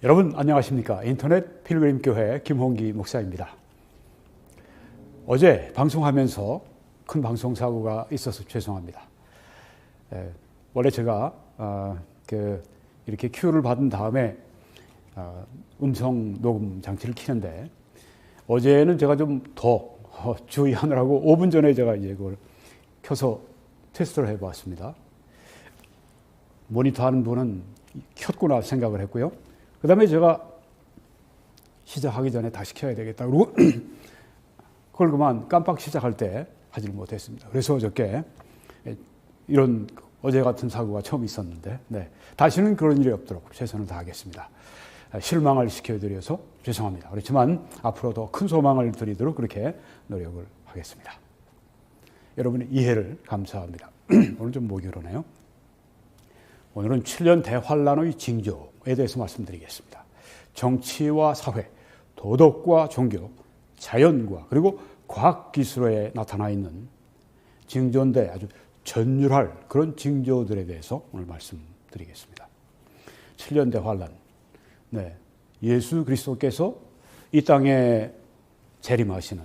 여러분 안녕하십니까? 인터넷 필그림 교회 김홍기 목사입니다. 어제 방송하면서 큰 방송사고가 있어서 죄송합니다. 원래 제가 이렇게 큐를 받은 다음에 음성 녹음 장치를 켜는데 어제는 제가 좀 더 주의하느라고 5분 전에 제가 이제 그걸 켜서 테스트를 해봤습니다. 모니터하는 분은 켰구나 생각을 했고요. 그 다음에 제가 시작하기 전에 다시 켜야 되겠다. 그리고 그걸 그만 깜빡 시작할 때 하지를 못했습니다. 그래서 어저께 이런 어제 같은 사고가 처음 있었는데 다시는 그런 일이 없도록 최선을 다하겠습니다. 실망을 시켜드려서 죄송합니다. 그렇지만 앞으로 더 큰 소망을 드리도록 그렇게 노력을 하겠습니다. 여러분의 이해를 감사합니다. 오늘 좀 목이 오르네요. 오늘은 7년 대환란의 징조에 대해서 말씀드리겠습니다. 정치와 사회, 도덕과 종교, 자연과 그리고 과학기술에 나타나 있는 징조인데 아주 전율할 그런 징조들에 대해서 오늘 말씀드리겠습니다. 7년 대환란. 예수 그리스도께서 이 땅에 재림하시는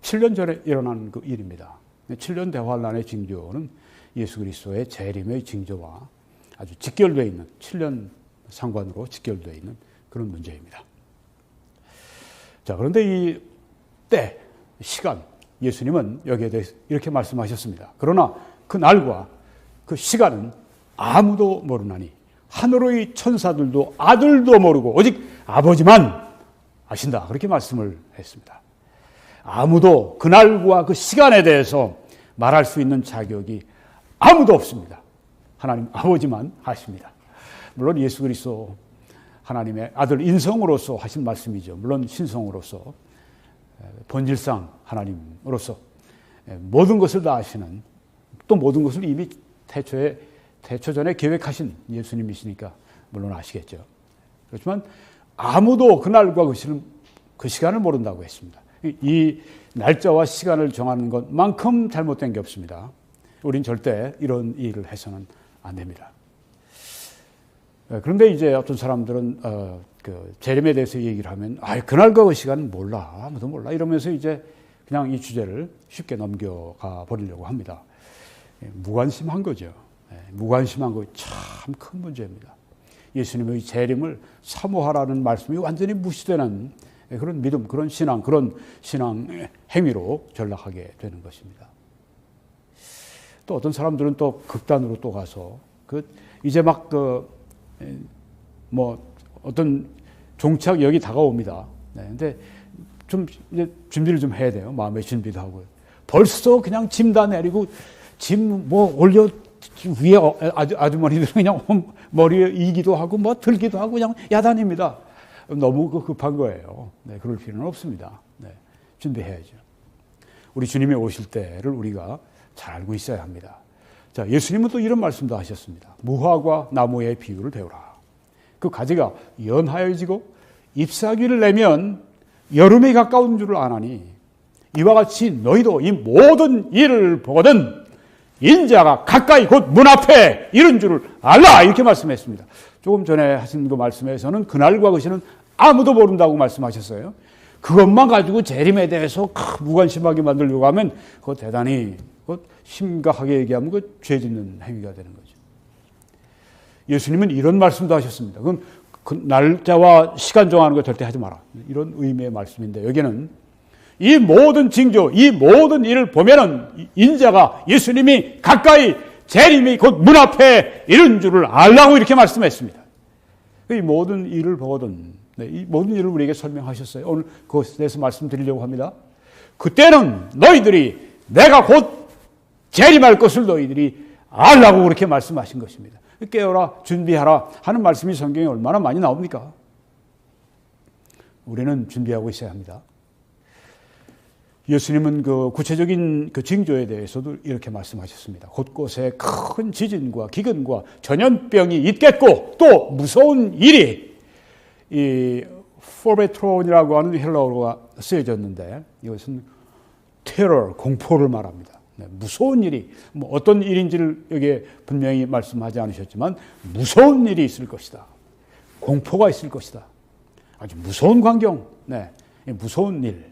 7년 전에 일어난 그 일입니다. 7년 대환란의 징조는 예수 그리스도의 재림의 징조와 아주 직결되어 있는 7년 상관으로 직결되어 있는 그런 문제입니다. 자, 그런데 이 때, 시간, 예수님은 여기에 대해서 이렇게 말씀하셨습니다. 그러나 그 날과 그 시간은 아무도 모르나니 하늘의 천사들도 아들도 모르고 오직 아버지만 아신다. 그렇게 말씀을 했습니다. 아무도 그 날과 그 시간에 대해서 말할 수 있는 자격이 아무도 없습니다. 하나님 아버지만 하십니다. 물론 예수 그리스도 하나님의 아들 인성으로서 하신 말씀이죠. 물론 신성으로서 본질상 하나님으로서 모든 것을 다 아시는, 또 모든 것을 이미 태초전에 계획하신 예수님이시니까 물론 아시겠죠. 그렇지만 아무도 그날과 그 시간을 모른다고 했습니다. 이 날짜와 시간을 정하는 것만큼 잘못된 게 없습니다. 우린 절대 이런 일을 해서는 안 됩니다. 그런데 이제 어떤 사람들은 재림에 대해서 얘기를 하면 그날과 그 시간은 몰라, 아무도 몰라 이러면서 이제 그냥 이 주제를 쉽게 넘겨가 버리려고 합니다. 무관심한 거죠. 무관심한 거 참 큰 문제입니다. 예수님의 재림을 사모하라는 말씀이 완전히 무시되는 그런 믿음, 그런 신앙 행위로 전락하게 되는 것입니다. 또 어떤 사람들은 또 극단으로 또 가서 이제 막 어떤 종착역이 다가옵니다. 근데 좀 이제 준비를 좀 해야 돼요. 마음의 준비도 하고요. 벌써 그냥 짐 다 내리고 짐 올려 위에 아주머니들은 그냥 머리에 이기도 하고 들기도 하고 그냥 야단입니다. 너무 급한 거예요. 그럴 필요는 없습니다. 준비해야죠. 우리 주님이 오실 때를 우리가 잘 알고 있어야 합니다. 자, 예수님은 또 이런 말씀도 하셨습니다. 무화과 나무의 비유를 배우라. 그 가지가 연하여지고 잎사귀를 내면 여름에 가까운 줄을 아나니 이와 같이 너희도 이 모든 일을 보거든 인자가 가까이 곧 문 앞에 이른 줄을 알라. 이렇게 말씀했습니다. 조금 전에 하신 그 말씀에서는 그날과 그 시는 아무도 모른다고 말씀하셨어요. 그것만 가지고 재림에 대해서 무관심하게 만들려고 하면 그거 대단히 심각하게 얘기하면 죄 짓는 행위가 되는 거죠. 예수님은 이런 말씀도 하셨습니다. 그건 그 날짜와 시간 정하는 거 절대 하지 마라. 이런 의미의 말씀인데 여기는 이 모든 징조, 이 모든 일을 보면은 인자가 예수님이 가까이 재림이 곧 문 앞에 이른 줄을 알라고 이렇게 말씀했습니다. 이 모든 일을 보거든. 이 모든 일을 우리에게 설명하셨어요. 오늘 그것에 대해서 말씀드리려고 합니다. 그때는 너희들이 내가 곧 재림할 것을 너희들이 알라고 그렇게 말씀하신 것입니다. 깨어라, 준비하라 하는 말씀이 성경에 얼마나 많이 나옵니까? 우리는 준비하고 있어야 합니다. 예수님은 그 구체적인 그 징조에 대해서도 이렇게 말씀하셨습니다. 곳곳에 큰 지진과 기근과 전염병이 있겠고 또 무서운 일이 이 포베트론이라고 하는 헬라어가 쓰여졌는데 이것은 테러, 공포를 말합니다. 무서운 일이 어떤 일인지를 여기에 분명히 말씀하지 않으셨지만 무서운 일이 있을 것이다. 공포가 있을 것이다. 아주 무서운 광경, 네, 무서운 일.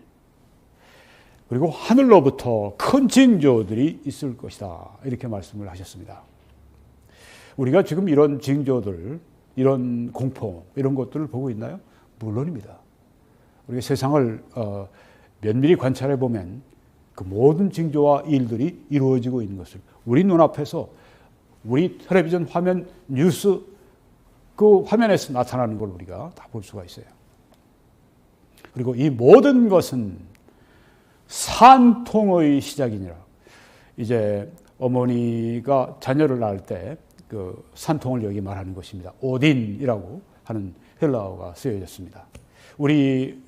그리고 하늘로부터 큰 징조들이 있을 것이다. 이렇게 말씀을 하셨습니다. 우리가 지금 이런 징조들, 이런 공포, 이런 것들을 보고 있나요? 물론입니다. 우리가 세상을 면밀히 관찰해 보면 그 모든 징조와 일들이 이루어지고 있는 것을 우리 눈앞에서 우리 텔레비전 화면 뉴스 그 화면에서 나타나는 걸 우리가 다 볼 수가 있어요. 그리고 이 모든 것은 산통의 시작이니라. 이제 어머니가 자녀를 낳을 때 그 산통을 여기 말하는 것입니다. 오딘이라고 하는 헬라어가 쓰여졌습니다. 우리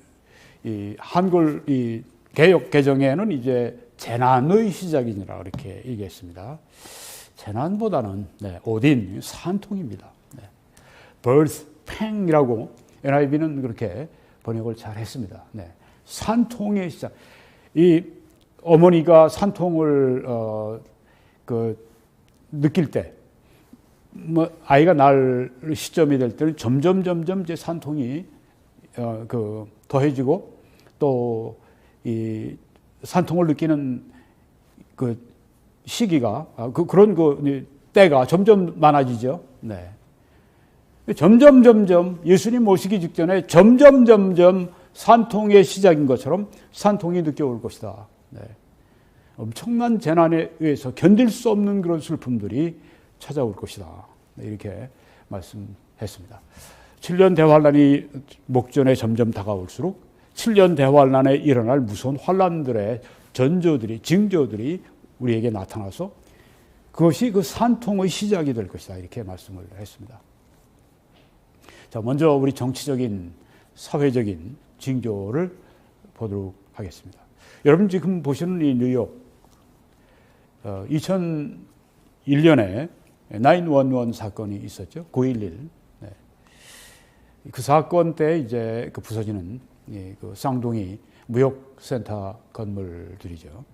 이 한글 이 개역 개정에는 이제 재난의 시작이니라 이렇게 얘기했습니다. 재난보다는 네, 오딘 산통입니다. 네. birth pain이라고 NIV는 그렇게 번역을 잘 했습니다. 네. 산통의 시작. 이 어머니가 산통을 느낄 때, 뭐 아이가 날 시점이 될 때는 점점 이제 산통이 더해지고 또 이 산통을 느끼는 그 시기가 그런 때가 점점 많아지죠. 네. 점점 예수님 모시기 직전에 점점 산통의 시작인 것처럼 산통이 느껴올 것이다. 네. 엄청난 재난에 의해서 견딜 수 없는 그런 슬픔들이 찾아올 것이다. 네, 이렇게 말씀했습니다. 7년 대환란이 목전에 점점 다가올수록 7년 대환란에 일어날 무서운 환란들의 전조들이, 징조들이 우리에게 나타나서 그것이 그 산통의 시작이 될 것이다. 이렇게 말씀을 했습니다. 자, 먼저 우리 정치적인, 사회적인 징조를 보도록 하겠습니다. 여러분 지금 보시는 이 뉴욕, 2001년에 911 사건이 있었죠. 9.11. 네. 그 사건 때 이제 그 부서지는 그 쌍둥이 무역센터 건물들이죠.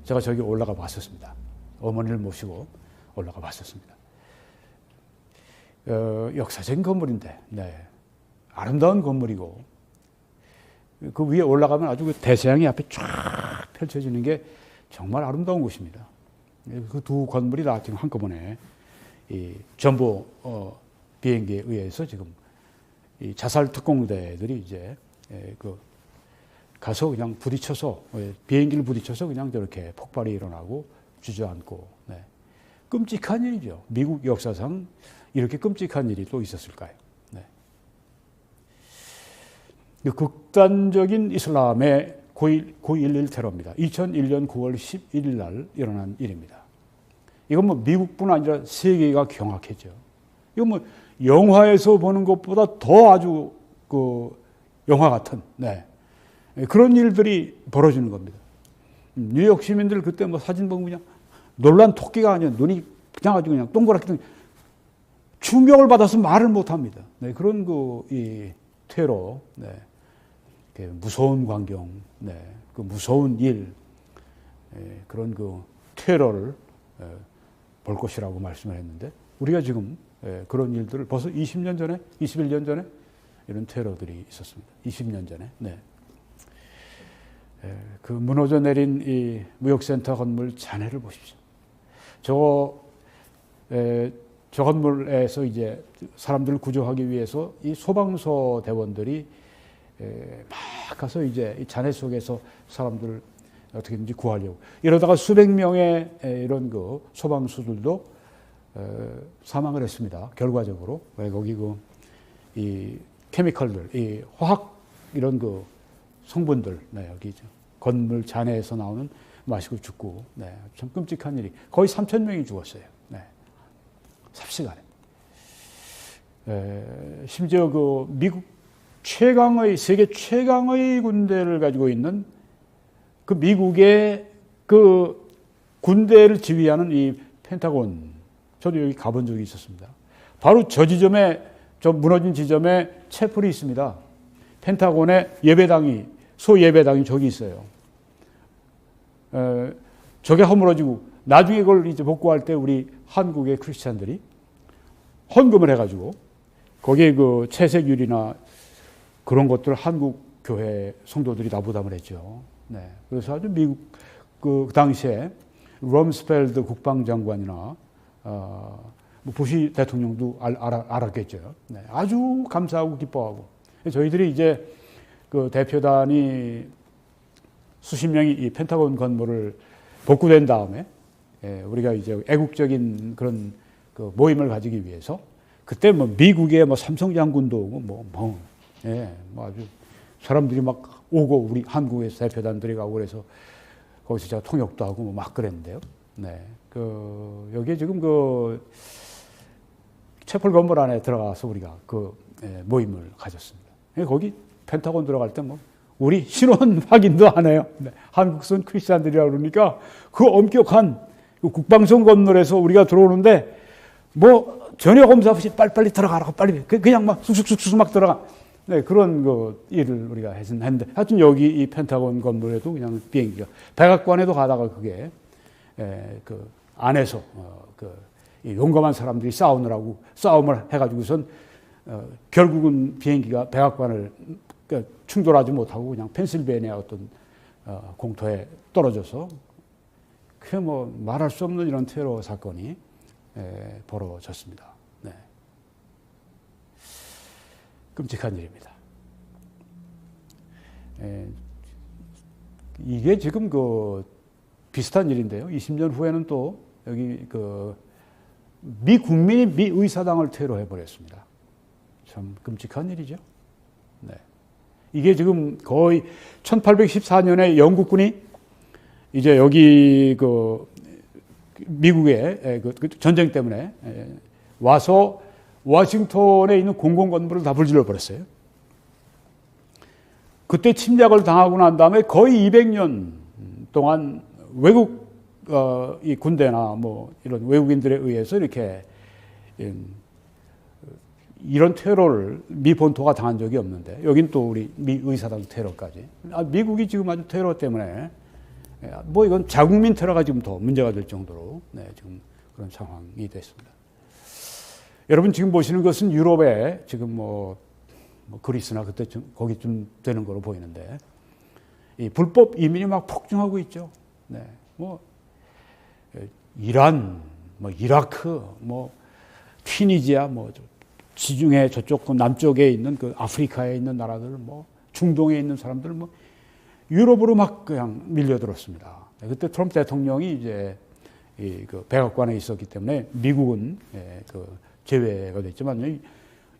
제가 저기 올라가 봤었습니다. 어머니를 모시고 올라가 봤었습니다. 역사적인 건물인데, 네. 아름다운 건물이고, 그 위에 올라가면 아주 그 대서양이 앞에 쫙 펼쳐지는 게 정말 아름다운 곳입니다. 그 두 건물이 다 지금 한꺼번에 이 전부 비행기에 의해서 지금 이 자살 특공대들이 이제 가서 그냥 부딪혀서 비행기를 부딪혀서 그냥 저렇게 폭발이 일어나고 주저앉고, 네. 끔찍한 일이죠. 미국 역사상 이렇게 끔찍한 일이 또 있었을까요? 네. 극단적인 이슬람의 9.11 테러입니다. 2001년 9월 11일 날 일어난 일입니다. 이건 뭐 미국뿐 아니라 세계가 경악했죠. 이건 뭐 영화에서 보는 것보다 더 아주 영화 같은, 네. 그런 일들이 벌어지는 겁니다. 뉴욕 시민들 그때 뭐 사진 보면 그냥 놀란 토끼가 아니라 눈이 그냥 아주 그냥 동그랗게 충격을 받아서 말을 못 합니다. 네. 그런 이 테러, 네. 무서운 광경, 네. 그 무서운 일, 그런 테러를 볼 것이라고 말씀을 했는데, 우리가 지금 그런 일들을 벌써 20년 전에, 21년 전에 이런 테러들이 있었습니다. 20년 전에. 네. 그 무너져 내린 이 무역센터 건물 잔해를 보십시오. 저 건물에서 이제 사람들을 구조하기 위해서 이 소방서 대원들이 막 가서 이제 이 잔해 속에서 사람들을 어떻게든지 구하려고. 이러다가 수백 명의 이런 소방수들도 사망을 했습니다. 결과적으로. 왜 거기 이 케미컬들, 이 화학 이런 성분들, 네, 여기 건물 잔해에서 나오는 마시고 죽고, 네, 참 끔찍한 일이. 거의 3,000명이 죽었어요. 네. 삽시간에. 심지어 미국 세계 최강의 군대를 가지고 있는 그 미국의 군대를 지휘하는 이 펜타곤, 저도 여기 가본 적이 있었습니다. 바로 저 무너진 지점에 채플이 있습니다. 펜타곤의 소예배당이 저기 있어요. 저게 허물어지고, 나중에 그걸 이제 복구할 때 우리 한국의 크리스찬들이 헌금을 해가지고 거기에 그 채색유리나 그런 것들 한국 교회 성도들이 다 부담을 했죠. 네. 그래서 아주 미국 그 당시에 럼스펠드 국방장관이나 뭐 부시 대통령도 알았겠죠. 네. 아주 감사하고 기뻐하고 저희들이 이제 그 대표단이 수십 명이 이 펜타곤 건물을 복구된 다음에 우리가 이제 애국적인 그런 그 모임을 가지기 위해서 그때 뭐 미국의 뭐 삼성 장군도 오고 뭐 아주 사람들이 막 오고 우리 한국에서 대표단들이 가고 그래서 거기서 제가 통역도 하고 뭐 막 그랬는데요. 네. 그 여기에 지금 그 채플 건물 안에 들어가서 우리가 그 모임을 가졌습니다. 거기 펜타곤 들어갈 때 뭐 우리 신원 확인도 안 해요. 네. 한국선 크리스찬들이라 그러니까 그 엄격한 국방성 건물에서 우리가 들어오는데 뭐 전혀 검사 없이 빨리빨리 들어가라고 빨리 그냥 막 쑥쑥쑥쑥 막 들어가. 네, 그런 그 일을 우리가 했는데 하여튼 여기 이 펜타곤 건물에도 그냥 비행기가 백악관에도 가다가 그게 그 안에서 이 용감한 사람들이 싸우느라고 싸움을 해가지고선 결국은 비행기가 백악관을 충돌하지 못하고 그냥 펜실베니아 어떤 공터에 떨어져서 그 뭐 말할 수 없는 이런 테러 사건이 벌어졌습니다. 네. 끔찍한 일입니다. 이게 지금 그 비슷한 일인데요. 20년 후에는 또 여기 그 미 국민이 미 의사당을 테러해 버렸습니다. 참 끔찍한 일이죠. 네. 이게 지금 거의 1814년에 영국군이 이제 여기 그 미국의 그 전쟁 때문에 와서 워싱턴에 있는 공공건물을 다 불질러 버렸어요. 그때 침략을 당하고 난 다음에 거의 200년 동안 외국 이 군대나 뭐 이런 외국인들에 의해서 이렇게 이런 테러를 미 본토가 당한 적이 없는데 여긴 또 우리 미 의사당 테러까지. 미국이 지금 아주 테러 때문에 뭐 이건 자국민 테러가 지금 더 문제가 될 정도로 지금 그런 상황이 됐습니다. 여러분 지금 보시는 것은 유럽에 지금 뭐 그리스나 그때쯤 거기쯤 되는 거로 보이는데 이 불법 이민이 막 폭증하고 있죠. 네, 뭐 이란, 뭐 이라크, 뭐 튀니지아, 뭐 지중해 저쪽 남쪽에 있는 그 아프리카에 있는 나라들, 뭐 중동에 있는 사람들, 뭐 유럽으로 막 그냥 밀려들었습니다. 그때 트럼프 대통령이 이제 그 백악관에 있었기 때문에 미국은 그 제외가 됐지만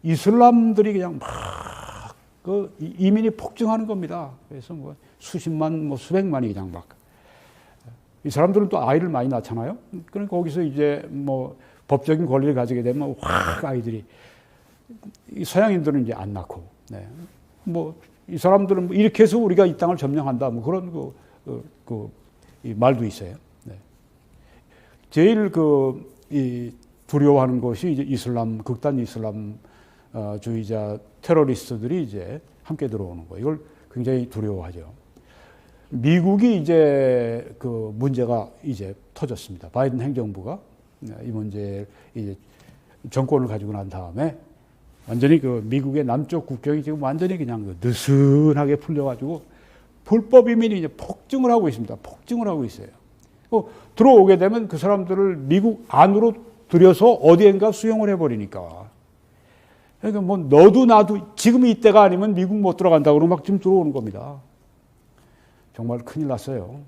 이슬람들이 그냥 막 그 이민이 폭증하는 겁니다. 그래서 뭐 수십만, 뭐 수백만이 그냥 막 이 사람들은 또 아이를 많이 낳잖아요. 그러니까 거기서 이제 뭐 법적인 권리를 가지게 되면 확 아이들이 서양인들은 이제 안 낳고, 네. 뭐 이 사람들은 이렇게 해서 우리가 이 땅을 점령한다, 뭐 그런 이 말도 있어요. 네. 제일 이 두려워하는 것이 이제 이슬람, 극단 이슬람 주의자 테러리스트들이 이제 함께 들어오는 거. 이걸 굉장히 두려워하죠. 미국이 이제 그 문제가 이제 터졌습니다. 바이든 행정부가 이 문제 이제 정권을 가지고 난 다음에 완전히 그 미국의 남쪽 국경이 지금 완전히 그냥 느슨하게 풀려가지고 불법 이민이 이제 폭증을 하고 있습니다. 폭증을 하고 있어요. 들어오게 되면 그 사람들을 미국 안으로 들여서 어디엔가 수용을 해버리니까. 그러니까 뭐 너도 나도 지금 이때가 아니면 미국 못 들어간다고 그러고 막 지금 들어오는 겁니다. 정말 큰일 났어요.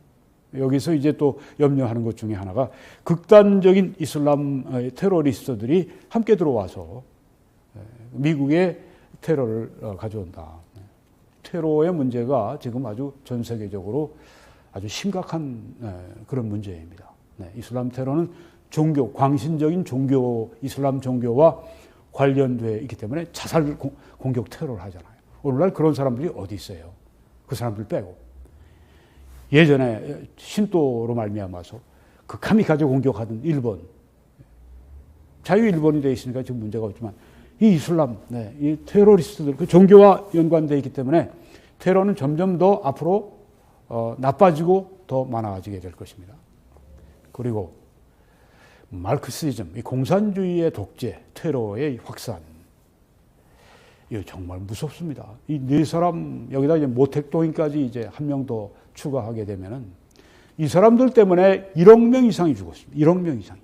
여기서 이제 또 염려하는 것 중에 하나가 극단적인 이슬람 테러리스트들이 함께 들어와서 미국의 테러를 가져온다. 테러의 문제가 지금 아주 전 세계적으로 아주 심각한 그런 문제입니다. 이슬람 테러는 종교, 광신적인 종교, 이슬람 종교와 관련되어 있기 때문에 자살 공격 테러를 하잖아요. 오늘날 그런 사람들이 어디 있어요? 그 사람들 빼고. 예전에 신도로 말미암아서 그 카미카제 공격하던 일본, 자유 일본이 되어 있으니까 지금 문제가 없지만 이 이슬람, 이 테러리스트들, 그 종교와 연관되어 있기 때문에 테러는 점점 더 앞으로 나빠지고 더 많아지게 될 것입니다. 그리고 마르크시즘, 이 공산주의의 독재, 테러의 확산, 이거 정말 무섭습니다. 이 네 사람, 여기다 이제 모택동인까지 이제 한 명 더 추가하게 되면은 이 사람들 때문에 1억 명 이상이 죽었습니다. 1억 명 이상.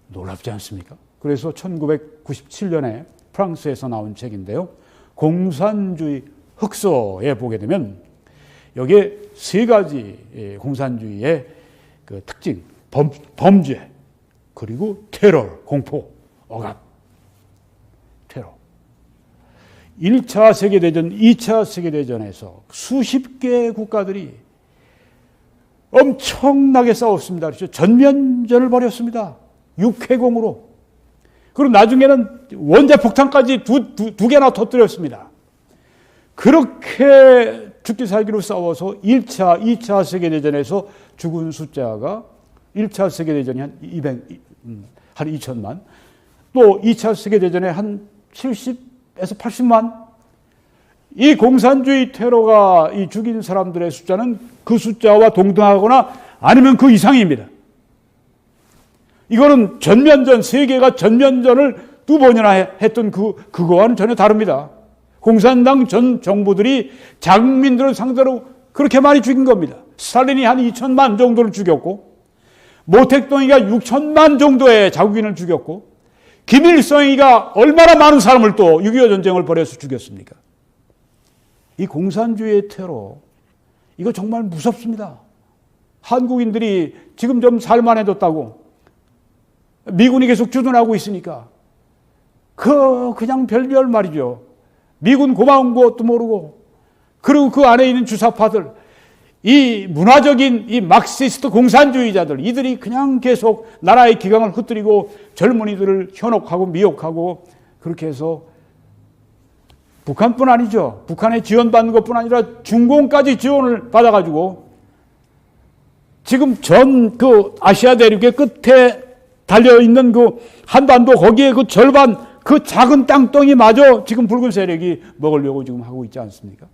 놀랍지 않습니까? 그래서 1997년에 프랑스에서 나온 책인데요. 공산주의 흑서에 보게 되면 여기에 세 가지 공산주의의 그 특징, 범죄, 그리고 테러, 공포, 억압, 테러. 1차 세계대전, 2차 세계대전에서 수십 개의 국가들이 엄청나게 싸웠습니다. 그렇죠? 전면전을 벌였습니다. 육해공으로. 그리고 나중에는 원자폭탄까지 두 개나 터뜨렸습니다. 그렇게 죽기 살기로 싸워서 1차, 2차 세계대전에서 죽은 숫자가 1차 세계대전이 한 2천만, 또 2차 세계대전에 한 70에서 80만. 이 공산주의 테러가 이 죽인 사람들의 숫자는 그 숫자와 동등하거나 아니면 그 이상입니다. 이거는 전면전, 세계가 전면전을 2번이나 했던 그거와는 전혀 다릅니다. 공산당 전 정부들이 자국민들을 상대로 그렇게 많이 죽인 겁니다. 스탈린이 한 2천만 정도를 죽였고, 모택동이가 6천만 정도의 자국인을 죽였고, 김일성이가 얼마나 많은 사람을 또 6.25 전쟁을 벌여서 죽였습니까? 이 공산주의의 테러, 이거 정말 무섭습니다. 한국인들이 지금 좀 살만해졌다고 미군이 계속 주둔하고 있으니까 그냥 별별 말이죠. 미군 고마운 것도 모르고, 그리고 그 안에 있는 주사파들, 이 문화적인 이 막시스트 공산주의자들, 이들이 그냥 계속 나라의 기강을 흩뜨리고 젊은이들을 현혹하고 미혹하고, 그렇게 해서 북한뿐 아니죠. 북한에 지원받는 것뿐 아니라 중공까지 지원을 받아가지고 지금 전 그 아시아 대륙의 끝에 달려있는 그 한반도, 거기에 그 절반, 그 작은 땅덩이마저 지금 붉은 세력이 먹으려고 지금 하고 있지 않습니까?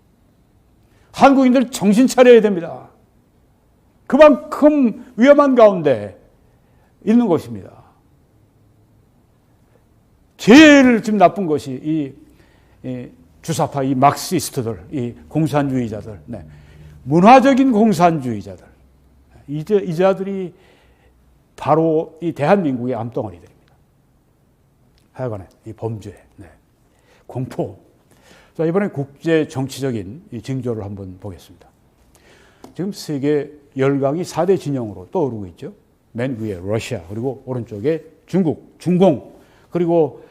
한국인들 정신 차려야 됩니다. 그만큼 위험한 가운데 있는 것입니다. 제일 지금 나쁜 것이 이 주사파, 이 막시스트들, 이 공산주의자들, 네. 문화적인 공산주의자들, 이 자들이 바로 이 대한민국의 암덩어리들입니다. 하여간에 이 범죄, 네. 공포. 자, 이번엔 국제 정치적인 이 징조를 한번 보겠습니다. 지금 세계 열강이 4대 진영으로 떠오르고 있죠. 맨 위에 러시아, 그리고 오른쪽에 중국, 중공, 그리고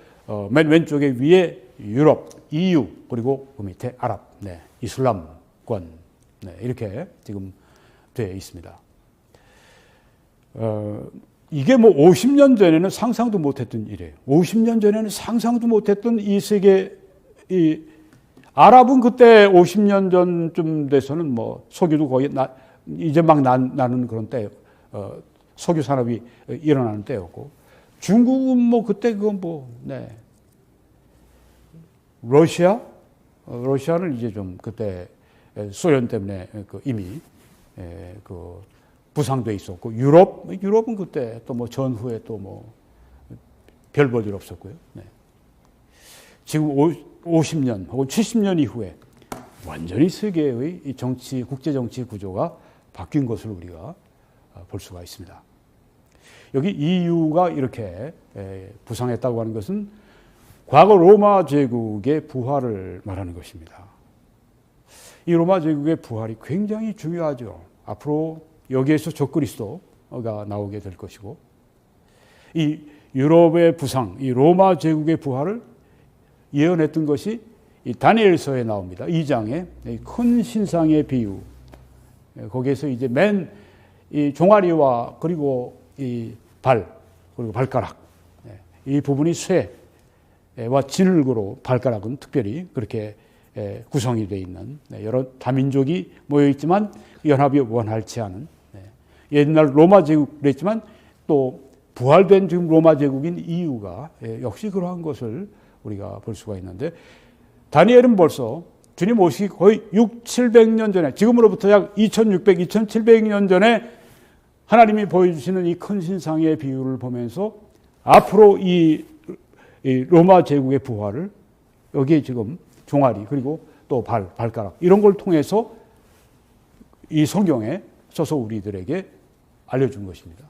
맨 왼쪽에 위에 유럽, EU, 그리고 그 밑에 아랍, 네. 이슬람권, 네. 이렇게 지금 되어 있습니다. 이게 뭐 50년 전에는 상상도 못했던 일이에요. 50년 전에는 상상도 못했던 이 세계, 이 아랍은 그때 50년 전쯤 돼서는 뭐 석유도 거의 이제 막 나는 그런 때, 석유 산업이 일어나는 때였고, 중국은 뭐 그때 그건 뭐, 네. 러시아는 이제 좀 그때 소련 때문에 그 이미 그 부상돼 있었고, 유럽은 그때 또 뭐 전후에 또 뭐 별 볼 일 없었고요. 네. 지금 50년 혹은 70년 이후에 완전히 세계의 이 정치, 국제 정치 구조가 바뀐 것을 우리가 볼 수가 있습니다. 여기 EU가 이렇게 부상했다고 하는 것은 과거 로마 제국의 부활을 말하는 것입니다. 이 로마 제국의 부활이 굉장히 중요하죠. 앞으로 여기에서 적그리스도가 나오게 될 것이고, 이 유럽의 부상, 이 로마 제국의 부활을 예언했던 것이 이 다니엘서에 나옵니다. 2장에 큰 신상의 비유. 거기에서 이제 맨 이 종아리와 그리고 이 발, 그리고 발가락, 이 부분이 쇠와 진흙으로, 발가락은 특별히 그렇게 구성이 되어 있는 여러 다민족이 모여 있지만 연합이 원활치 않은, 옛날 로마 제국 그랬지만 또 부활된 지금 로마 제국인 EU가 역시 그러한 것을 우리가 볼 수가 있는데, 다니엘은 벌써 주님 오시기 거의 600-700년 전에, 지금으로부터 약 2600-2700년 전에 하나님이 보여주시는 이 큰 신상의 비유를 보면서 앞으로 이 이 로마 제국의 부활을 여기에 지금 종아리 그리고 또 발가락 이런 걸 통해서 이 성경에 써서 우리들에게 알려준 것입니다.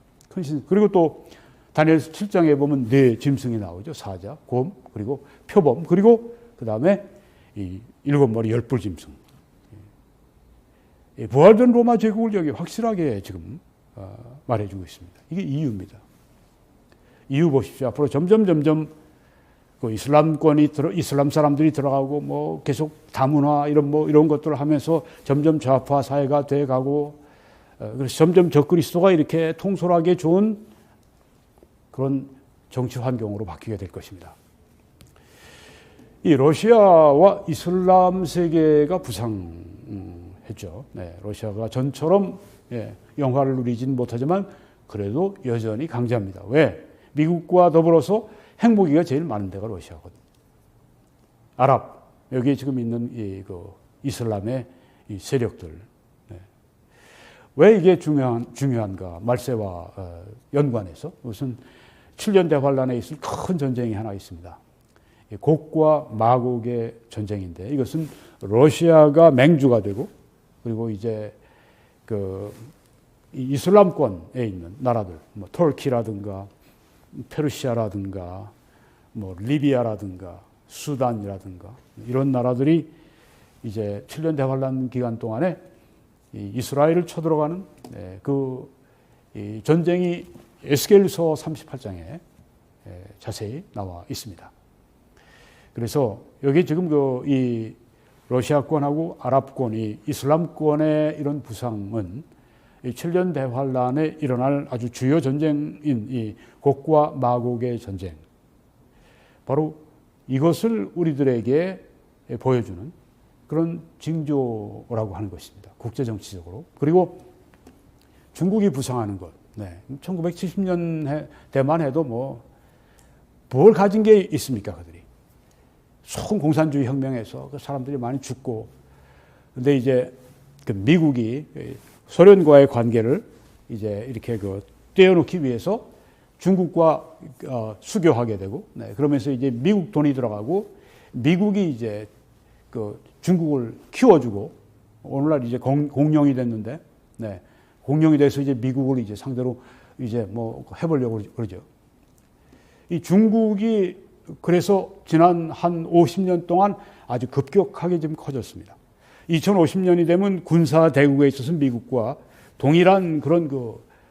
그리고 또 다니엘서 7장에 보면 네 짐승이 나오죠. 사자, 곰, 그리고 표범, 그리고 그 다음에 이 7머리 10뿔 짐승. 부활된 로마 제국을 여기 확실하게 지금 말해주고 있습니다. 이게 이유입니다. 이유 보십시오. 앞으로 점점 그 이슬람 사람들이 들어가고 뭐 계속 다문화 이런 것들을 하면서 점점 좌파 사회가 돼가고 그래서 점점 적그리스도가 이렇게 통솔하게 좋은 그런 정치 환경으로 바뀌게 될 것입니다. 이 러시아와 이슬람 세계가 부상했죠. 네, 러시아가 전처럼 영화를 누리진 못하지만 그래도 여전히 강자입니다. 왜? 미국과 더불어서 핵무기가 제일 많은 데가 러시아거든요. 아랍, 여기에 지금 있는 이슬람의 이 세력들. 네. 왜 이게 중요한가? 말세와 연관해서 무슨 7년 대환란에 있을 큰 전쟁이 하나 있습니다. 곡과 마곡의 전쟁인데 이것은 러시아가 맹주가 되고 그리고 이제 이슬람권에 있는 나라들, 뭐 터키라든가 페르시아라든가 뭐 리비아라든가 수단이라든가 이런 나라들이 이제 7년 대환란 기간 동안에 이스라엘을 쳐들어가는 이 전쟁이 에스겔서 38장에 자세히 나와 있습니다. 그래서 여기 지금 이 러시아권하고 아랍권이 이슬람권의 이런 부상은 이 7년 대환란에 일어날 아주 주요 전쟁인 이 곡과 마곡의 전쟁, 바로 이것을 우리들에게 보여주는 그런 징조라고 하는 것입니다. 국제정치적으로. 그리고 중국이 부상하는 것. 1970년 대만 해도 뭘 가진 게 있습니까, 그들이. 공산주의 혁명에서 그 사람들이 많이 죽고, 근데 이제 그 미국이 소련과의 관계를 이제 이렇게 떼어놓기 위해서 중국과 수교하게 되고, 그러면서 이제 미국 돈이 들어가고, 미국이 이제 중국을 키워주고, 오늘날 이제 공룡이 됐는데, 공룡이 돼서 이제 미국을 이제 상대로 이제 해보려고 그러죠. 이 중국이 그래서 지난 한 50년 동안 아주 급격하게 좀 커졌습니다. 2050년이 되면 군사 대국에 있어서 미국과 동일한 그런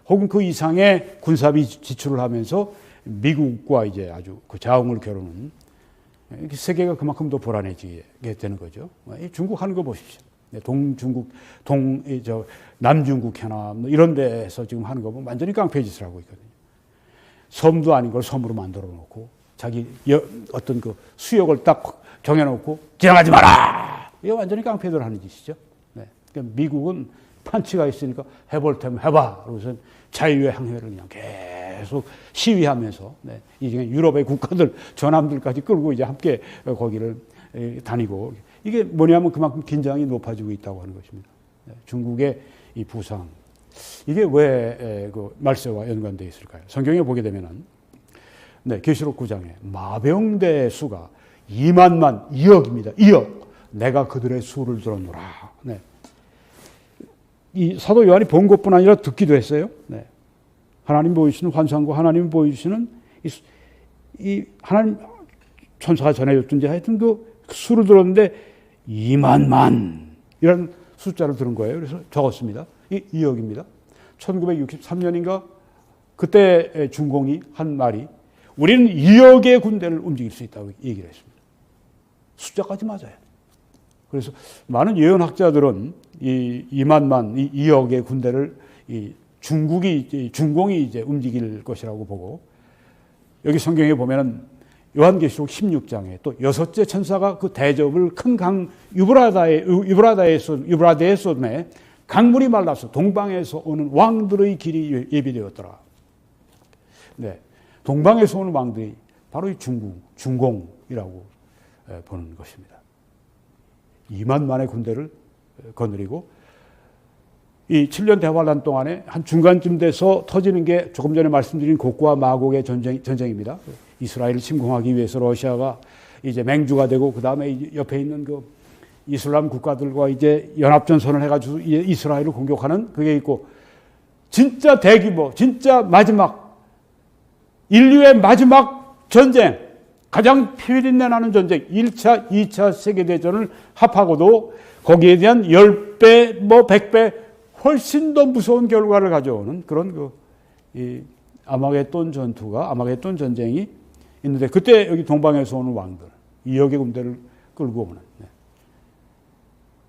혹은 그 이상의 군사비 지출을 하면서 미국과 이제 아주 자웅을 겨루는 세계가 그만큼 더 불안해지게 되는 거죠. 중국 하는 거 보십시오. 동중국, 남중국 현안 이런 데서 지금 하는 거 보면 완전히 깡패 짓을 하고 있거든요. 섬도 아닌 걸 섬으로 만들어 놓고 자기 어떤 수역을 딱 정해놓고 지나가지 마라! 이게 완전히 깡패들 하는 짓이죠. 그러니까 미국은 판치가 있으니까 해볼 테면 해봐. 그래서 자유의 항해를 그냥 계속 시위하면서 이제 유럽의 국가들, 전함들까지 끌고 이제 함께 거기를 다니고 이게 뭐냐면 그만큼 긴장이 높아지고 있다고 하는 것입니다. 중국의 이 부상. 이게 왜 말세와 연관되어 있을까요? 성경에 보게 되면은 계시록 9장에 마병대 수가 2만만 2억입니다. 2억. 내가 그들의 수를 들었노라. 이 사도 요한이 본 것뿐 아니라 듣기도 했어요. 하나님 보이시는 환상과 하나님 보이시는 이 하나님 천사가 전해줬든지 하여튼 그 수를 들었는데 2만만 이라는 숫자를 들은 거예요. 그래서 적었습니다. 이 2억입니다. 1963년인가 그때 중공이 한 말이 우리는 2억의 군대를 움직일 수 있다고 얘기를 했습니다. 숫자까지 맞아요. 그래서 많은 예언학자들은 이 2만만, 이 2억의 군대를 중공이 이제 움직일 것이라고 보고 여기 성경에 보면은 요한계시록 16장에 또 여섯째 천사가 그 대접을 큰 강 유브라데에 쏟네 강물이 말라서 동방에서 오는 왕들의 길이 예비되었더라. 동방에서 오는 왕들이 바로 이 중공이라고 보는 것입니다. 2만만의 군대를 거느리고 이 7년 대환란 동안에 한 중간쯤 돼서 터지는 게 조금 전에 말씀드린 곡과 마곡의 전쟁입니다. 이스라엘을 침공하기 위해서 러시아가 이제 맹주가 되고, 그 다음에 옆에 있는 그 이슬람 국가들과 이제 연합전선을 해가지고 이스라엘을 공격하는 그게 있고, 진짜 대규모, 진짜 마지막, 인류의 마지막 전쟁, 가장 피비린내 나는 전쟁, 1차, 2차 세계대전을 합하고도 거기에 대한 10배, 100배 훨씬 더 무서운 결과를 가져오는 그런 이 아마겟돈 전투가, 아마겟돈 전쟁이 있는데, 그때 여기 동방에서 오는 왕들, 2억의 군대를 끌고 오는,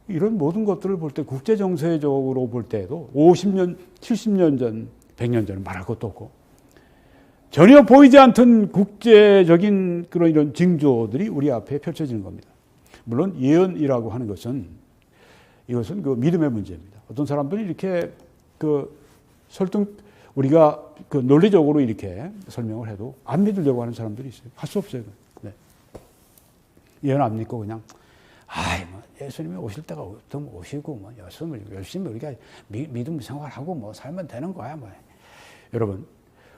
이런 모든 것들을 볼 때, 국제정세적으로 볼 때도 50년, 70년 전, 100년 전은 말할 것도 없고, 전혀 보이지 않던 국제적인 그런 이런 징조들이 우리 앞에 펼쳐지는 겁니다. 물론 예언이라고 하는 것은, 이것은 그 믿음의 문제입니다. 어떤 사람들이 이렇게 설득, 우리가 논리적으로 이렇게 설명을 해도 안 믿으려고 하는 사람들이 있어요. 할 수 없어요. 네. 예언 안 믿고 그냥, 예수님이 오실 때가 오시고, 열심히 우리가 믿음 생활하고 살면 되는 거야, 여러분,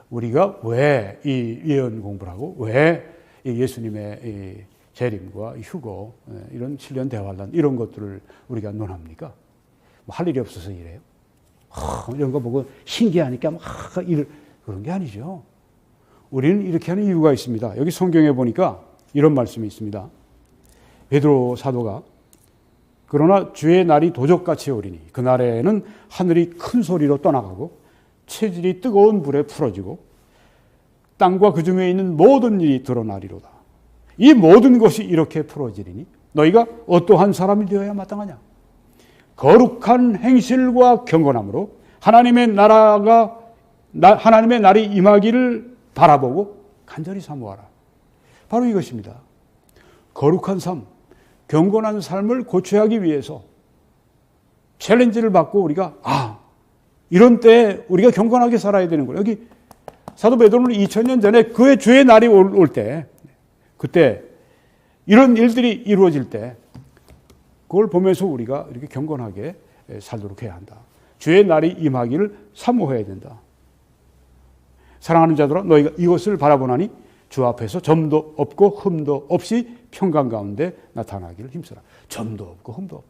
우리가 왜 이 예언 공부를 하고, 왜 예수님의 이 재림과 휴거, 이런 7년 대환란, 이런 것들을 우리가 논합니까? 할 일이 없어서 이래요? 이런 거 보고 신기하니까 그런 게 아니죠. 우리는 이렇게 하는 이유가 있습니다. 여기 성경에 보니까 이런 말씀이 있습니다. 베드로 사도가, 그러나 주의 날이 도적같이 오리니 그날에는 하늘이 큰 소리로 떠나가고 체질이 뜨거운 불에 풀어지고 땅과 그 중에 있는 모든 일이 드러나리로다. 이 모든 것이 이렇게 풀어지리니 너희가 어떠한 사람이 되어야 마땅하냐? 거룩한 행실과 경건함으로 하나님의 날이 임하기를 바라보고 간절히 사모하라. 바로 이것입니다. 거룩한 삶, 경건한 삶을 고취하기 위해서 챌린지를 받고 우리가 이런 때에 우리가 경건하게 살아야 되는 거예요. 여기 사도 베드로는 2000년 전에 그의 주의 날이 올 때, 그때 이런 일들이 이루어질 때 그걸 보면서 우리가 이렇게 경건하게 살도록 해야 한다. 주의 날이 임하기를 사모해야 된다. 사랑하는 자들아, 너희가 이것을 바라보나니 주 앞에서 점도 없고 흠도 없이 평강 가운데 나타나기를 힘쓰라. 점도 없고 흠도 없고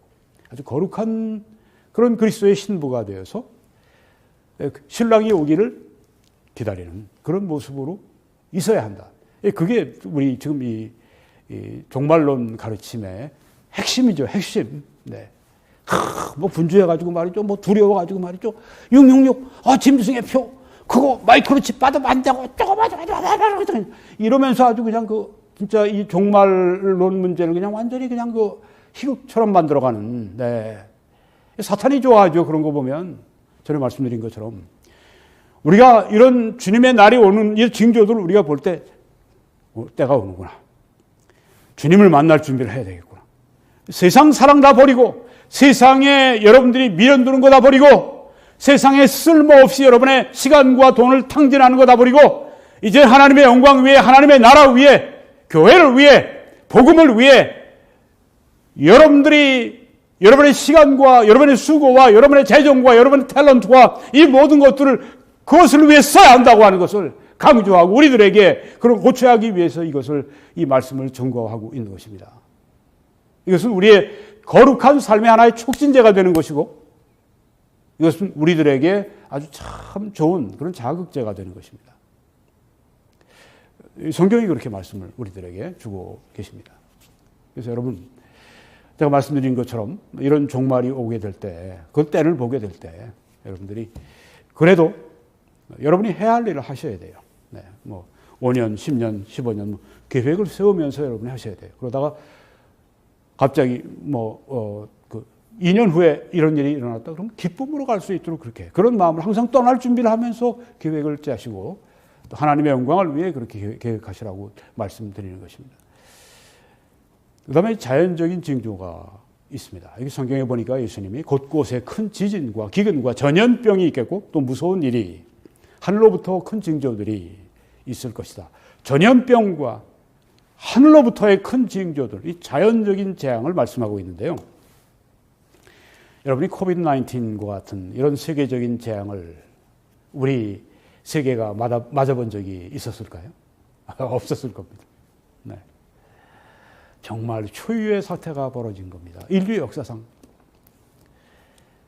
아주 거룩한 그런 그리스도의 신부가 되어서 신랑이 오기를 기다리는 그런 모습으로 있어야 한다. 그게 우리 지금 이 종말론 가르침의 핵심이죠. 핵심. 네. 분주해가지고 말이죠. 두려워가지고 말이죠. 666, 짐승의 표, 그거 마이크로칩 받으면 안 되고, 이러면서 아주 그냥 진짜 이 종말론 문제를 그냥 완전히 그냥 희극처럼 만들어가는, 네. 사탄이 좋아하죠. 그런 거 보면. 전에 말씀드린 것처럼. 우리가 이런 주님의 날이 오는 이 징조들을 우리가 볼 때, 때가 오는구나. 주님을 만날 준비를 해야 되겠구나. 세상 사랑 다 버리고, 세상에 여러분들이 미련두는 거 다 버리고, 세상에 쓸모없이 여러분의 시간과 돈을 탕진하는 거 다 버리고, 이제 하나님의 영광 위에, 하나님의 나라 위에, 교회를 위해, 복음을 위해, 여러분의 시간과 여러분의 수고와 여러분의 재정과 여러분의 탤런트와 이 모든 것들을 그것을 위해 써야 한다고 하는 것을 강조하고 우리들에게 그런 고쳐하기 위해서 이 말씀을 전거하고 있는 것입니다. 이것은 우리의 거룩한 삶의 하나의 촉진제가 되는 것이고 이것은 우리들에게 아주 참 좋은 그런 자극제가 되는 것입니다. 성경이 그렇게 말씀을 우리들에게 주고 계십니다. 그래서 여러분, 제가 말씀드린 것처럼 이런 종말이 오게 될 때, 그 때를 보게 될 때 여러분들이 그래도 여러분이 해야 할 일을 하셔야 돼요. 네, 5년, 10년, 15년 계획을 세우면서 여러분이 하셔야 돼요. 그러다가 갑자기 2년 후에 이런 일이 일어났다 그러면 기쁨으로 갈 수 있도록 그렇게 그런 마음을 항상 떠날 준비를 하면서 계획을 짜시고 또 하나님의 영광을 위해 그렇게 계획하시라고 말씀드리는 것입니다. 그 다음에 자연적인 징조가 있습니다. 여기 성경에 보니까 예수님이 곳곳에 큰 지진과 기근과 전염병이 있겠고 또 무서운 일이 하늘로부터 큰 징조들이 있을 것이다. 전염병과 하늘로부터의 큰 징조들, 이 자연적인 재앙을 말씀하고 있는데요. 여러분이 코비드-19과 같은 이런 세계적인 재앙을 우리 세계가 맞아본 적이 있었을까요? 없었을 겁니다. 네. 정말 초유의 사태가 벌어진 겁니다. 인류 역사상.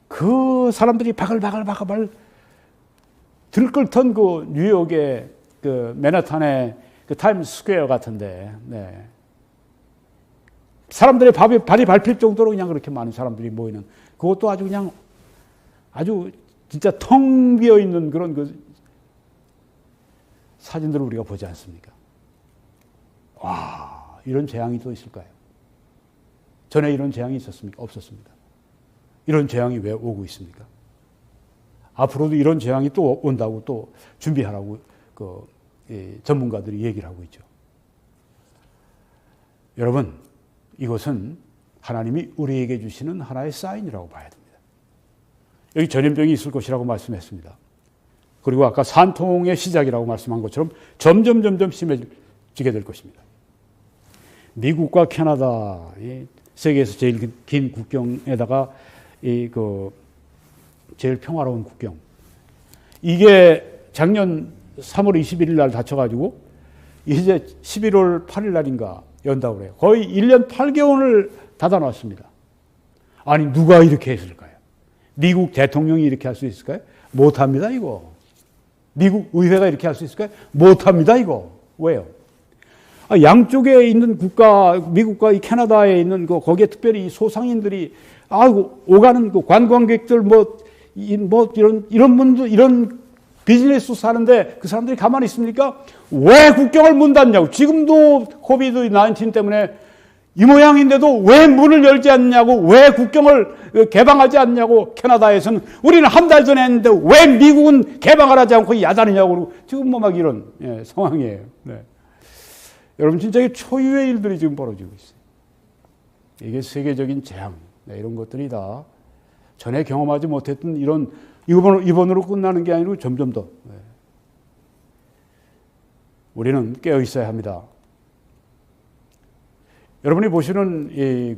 그 사람들이 바글바글 들끓던 그 뉴욕의 그 맨하탄의 그 타임스 스퀘어 같은데, 네. 사람들의 발이 밟힐 정도로 그냥 그렇게 많은 사람들이 모이는, 그것도 아주 그냥 아주 진짜 텅 비어 있는 그런 그 사진들을 우리가 보지 않습니까? 와, 이런 재앙이 또 있을까요? 전에 이런 재앙이 있었습니까? 없었습니다. 이런 재앙이 왜 오고 있습니까? 앞으로도 이런 재앙이 또 온다고 또 준비하라고 전문가들이 얘기를 하고 있죠. 여러분, 이것은 하나님이 우리에게 주시는 하나의 사인이라고 봐야 됩니다. 여기 전염병이 있을 것이라고 말씀했습니다. 그리고 아까 산통의 시작이라고 말씀한 것처럼 점점 심해지게 될 것입니다. 미국과 캐나다, 세계에서 제일 긴 국경에다가 제일 평화로운 국경. 이게 작년 3월 21일 날 닫혀가지고 이제 11월 8일 날인가 연다고 그래요. 거의 1년 8개월을 닫아놨습니다. 아니, 누가 이렇게 했을까요? 미국 대통령이 이렇게 할 수 있을까요? 못합니다, 이거. 미국 의회가 이렇게 할 수 있을까요? 못합니다, 이거. 왜요? 양쪽에 있는 국가, 미국과 이 캐나다에 있는 거기에 특별히 이 소상인들이, 오가는 그 관광객들, 이런 분들, 이런 비즈니스 사는데 그 사람들이 가만히 있습니까? 왜 국경을 문 닫냐고. 지금도 코비드-19 때문에 이 모양인데도 왜 문을 열지 않냐고, 왜 국경을 개방하지 않냐고. 캐나다에서는 우리는 한 달 전에 했는데 왜 미국은 개방을 하지 않고 야단이냐고. 지금 막 이런 상황이에요. 네. 여러분, 진짜 이 초유의 일들이 지금 벌어지고 있어요. 이게 세계적인 재앙, 이런 것들이 다 전에 경험하지 못했던 이런 이번으로 끝나는 게 아니고 점점 더. 우리는 깨어 있어야 합니다. 여러분이 보시는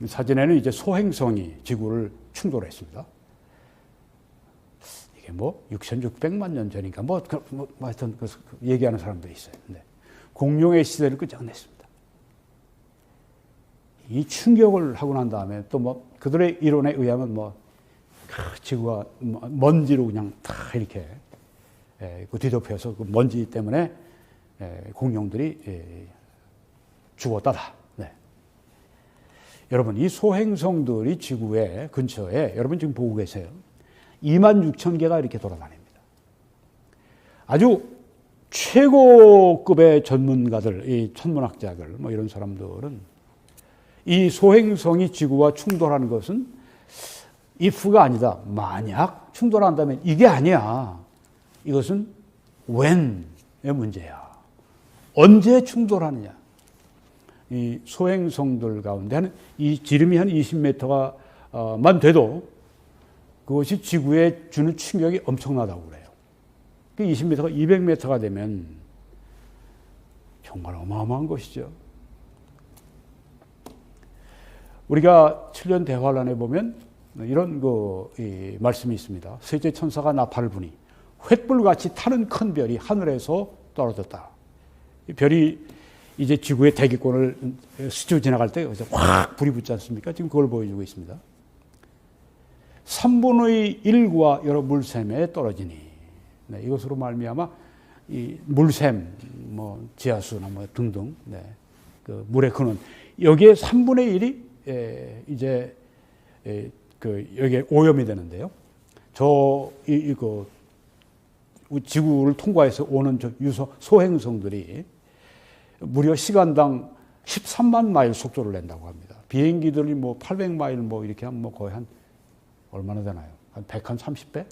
사진에는 이제 소행성이 지구를 충돌했습니다. 이게 6,600만 년 전인가 하여튼 얘기하는 사람도 있어요. 네. 공룡의 시대를 끝장냈습니다. 이 충격을 하고 난 다음에 또 그들의 이론에 의하면 지구가 먼지로 그냥 다 이렇게 뒤덮여서 그 먼지 때문에 공룡들이 죽었다다. 네. 여러분, 이 소행성들이 지구의 근처에 여러분 지금 보고 계세요. 26,000개가 이렇게 돌아다닙니다. 아주 최고급의 전문가들, 이 천문학자들, 이런 사람들은 이 소행성이 지구와 충돌하는 것은 if가 아니다. 만약 충돌한다면 이게 아니야. 이것은 when의 문제야. 언제 충돌하느냐. 이 소행성들 가운데는 이 지름이 한 20m만 돼도 그것이 지구에 주는 충격이 엄청나다고 그래요. 그 20m가 200m가 되면 정말 어마어마한 것이죠. 우리가 7년 대환란에 보면 이런 말씀이 있습니다. 셋째 천사가 나팔을 부니 횃불같이 타는 큰 별이 하늘에서 떨어졌다. 이 별이 이제 지구의 대기권을 스쳐 지나갈 때 확 불이 붙지 않습니까? 지금 그걸 보여주고 있습니다. 3분의 1과 여러 물샘에 떨어지니, 네, 이것으로 말미암아 이 물샘, 지하수나 등등, 네, 그 물의 근원, 여기에 3분의 1이 이제 여기에 오염이 되는데요. 지구를 통과해서 오는 소행성들이 무려 시간당 13만 마일 속도를 낸다고 합니다. 비행기들이 800마일 이렇게 하면 거의 한 얼마나 되나요? 한 130배?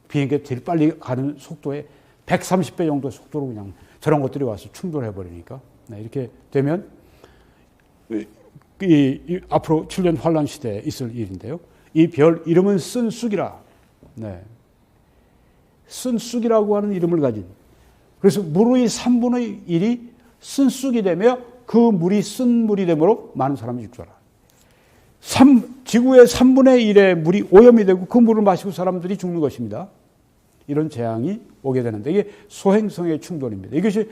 비행기가 제일 빨리 가는 속도에 130배 정도의 속도로 그냥 저런 것들이 와서 충돌해버리니까. 네, 이렇게 되면 앞으로 7년 환란 시대에 있을 일인데요. 이 별 이름은 쓴쑥이라. 네. 쓴쑥이라고 하는 이름을 가진. 그래서 물의 3분의 1이 쓴쑥이 되며 그 물이 쓴 물이 되므로 많은 사람이 죽더라. 지구의 3분의 1의 물이 오염이 되고 그 물을 마시고 사람들이 죽는 것입니다. 이런 재앙이 오게 되는데 이게 소행성의 충돌입니다. 이것이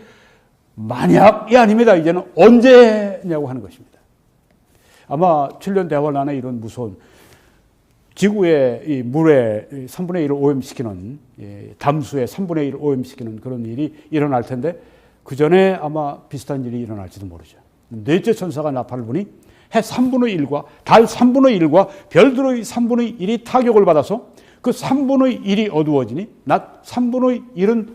만약이 아닙니다. 이제는 언제냐고 하는 것입니다. 아마 7년 대화를 안에 이런 무서운 지구의 이 물의 3분의 1을 오염시키는 담수의 3분의 1을 오염시키는 그런 일이 일어날 텐데 그 전에 아마 비슷한 일이 일어날지도 모르죠. 넷째 천사가 나팔을 부니 해 3분의 1과 달 3분의 1과 별들의 3분의 1이 타격을 받아서 그 3분의 1이 어두워지니 낮 3분의 1은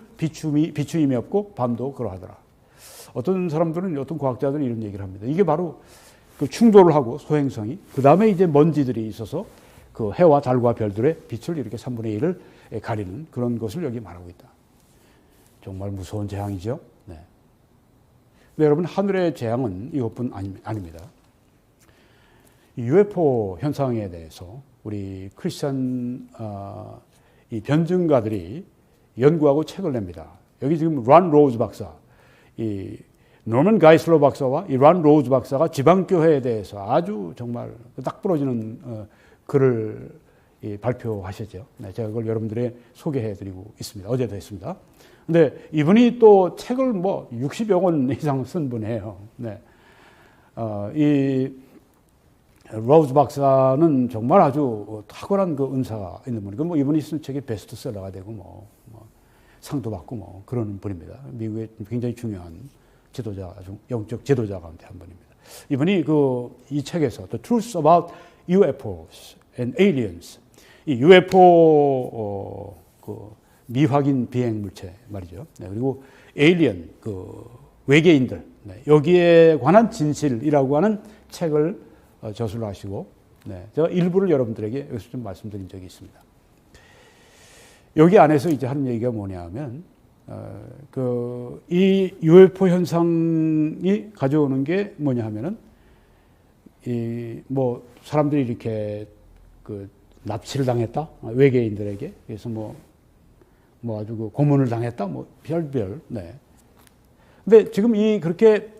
비추임이 없고 밤도 그러하더라. 어떤 사람들은 어떤 과학자들은 이런 얘기를 합니다. 이게 바로 그 충돌을 하고 소행성이 그 다음에 이제 먼지들이 있어서 그 해와 달과 별들의 빛을 이렇게 3분의 1을 가리는 그런 것을 여기 말하고 있다. 정말 무서운 재앙이죠. 네. 근데 여러분 하늘의 재앙은 이것뿐 아닙니다. UFO 현상에 대해서 우리 크리스천 이 변증가들이 연구하고 책을 냅니다. 여기 지금 란 로즈 박사, 이 노먼 가이슬러 박사와 이 란 로즈 박사가 지방교회에 대해서 아주 정말 딱 부러지는 글을 발표하셨죠. 네, 제가 그걸 여러분들에게 소개해드리고 있습니다. 어제도 했습니다. 근데 이분이 또 책을 뭐 60여 권 이상 쓴 분이에요. 네. 이 로즈 박사는 정말 아주 탁월한 그 은사가 있는 분이고, 뭐 이분이 쓴 책이 베스트셀러가 되고 뭐 상도 받고 뭐 그런 분입니다. 미국의 굉장히 중요한 지도자, 영적 지도자 가운데 한 분입니다. 이분이 이 책에서 The Truth About UFOs and Aliens, 이 UFO 미확인 비행 물체 말이죠. 네, 그리고 에일리언 외계인들, 네, 여기에 관한 진실이라고 하는 책을 저술하시고, 네, 제가 일부를 여러분들에게 여기서 좀 말씀드린 적이 있습니다. 여기 안에서 이제 하는 얘기가 뭐냐면, 이 UFO 현상이 가져오는 게 뭐냐 하면은, 사람들이 이렇게 납치를 당했다, 외계인들에게. 그래서 아주 고문을 당했다, 별별. 네. 근데 지금 그렇게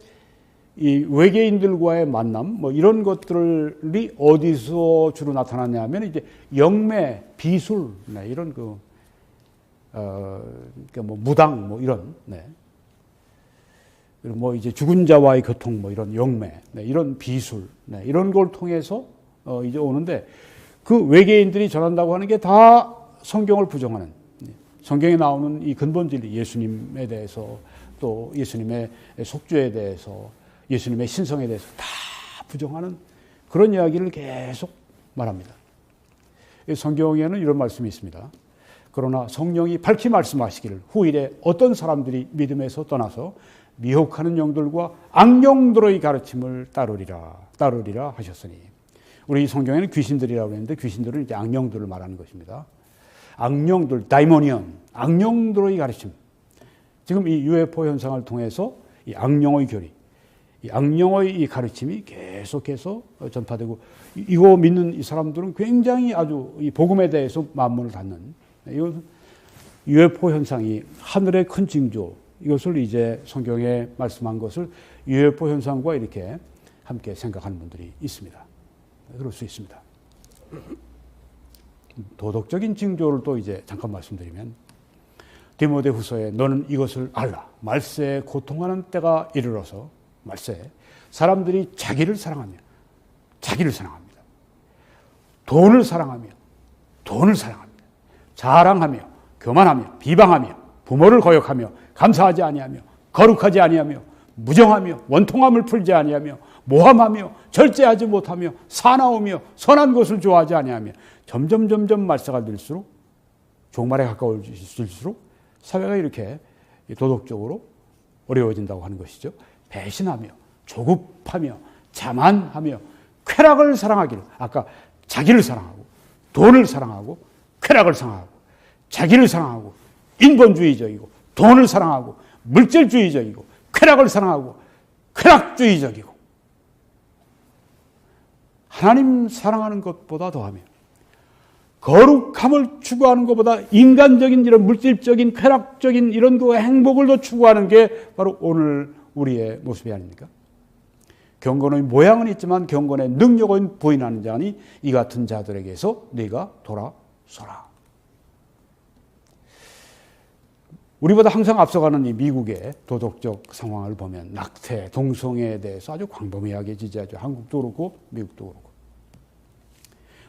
이 외계인들과의 만남, 이런 것들이 어디서 주로 나타나냐 하면 이제 영매, 비술, 네, 이런 무당, 이런, 네. 그리고 이제 죽은 자와의 교통, 이런 영매, 네, 이런 비술, 네, 이런 걸 통해서 이제 오는데 그 외계인들이 전한다고 하는 게 다 성경을 부정하는, 성경에 나오는 이 근본 진리, 예수님에 대해서 또 예수님의 속죄에 대해서 예수님의 신성에 대해서 다 부정하는 그런 이야기를 계속 말합니다. 성경에는 이런 말씀이 있습니다. 그러나 성령이 밝히 말씀하시기를 후일에 어떤 사람들이 믿음에서 떠나서 미혹하는 영들과 악령들의 가르침을 따르리라 하셨으니, 우리 성경에는 귀신들이라고 했는데 귀신들은 이제 악령들을 말하는 것입니다. 악령들, 다이모니언, 악령들의 가르침. 지금 이 UFO 현상을 통해서 이 악령의 교리, 이 악령의 이 가르침이 계속해서 전파되고, 이거 믿는 이 사람들은 굉장히 아주 이 복음에 대해서 만문을 닫는, 이건 UFO 현상이 하늘의 큰 징조, 이것을 이제 성경에 말씀한 것을 UFO 현상과 이렇게 함께 생각하는 분들이 있습니다. 그럴 수 있습니다. 도덕적인 징조를 또 이제 잠깐 말씀드리면, 디모데후서에 너는 이것을 알라. 말세에 고통하는 때가 이르러서, 말세에 사람들이 자기를 사랑합니다. 돈을 사랑합니다. 자랑하며, 교만하며, 비방하며, 부모를 거역하며, 감사하지 아니하며, 거룩하지 아니하며, 무정하며, 원통함을 풀지 아니하며, 모함하며, 절제하지 못하며, 사나우며, 선한 것을 좋아하지 아니하며, 점점 말세가 들수록, 종말에 가까워질수록 사회가 이렇게 도덕적으로 어려워진다고 하는 것이죠. 배신하며, 조급하며, 자만하며, 쾌락을 사랑하기를, 아까 자기를 사랑하고, 돈을 사랑하고, 쾌락을 사랑하고, 자기를 사랑하고, 인본주의적이고, 돈을 사랑하고, 물질주의적이고, 쾌락을 사랑하고, 쾌락주의적이고, 하나님 사랑하는 것보다 더하며, 거룩함을 추구하는 것보다 인간적인 이런 물질적인 쾌락적인 이런 행복을 더 추구하는 게 바로 오늘 우리의 모습이 아닙니까? 경건의 모양은 있지만 경건의 능력은 부인하는 자니 이 같은 자들에게서 네가 돌아서라. 우리보다 항상 앞서가는 이 미국의 도덕적 상황을 보면 낙태, 동성애에 대해서 아주 광범위하게 지지하죠. 한국도 그렇고 미국도 그렇고.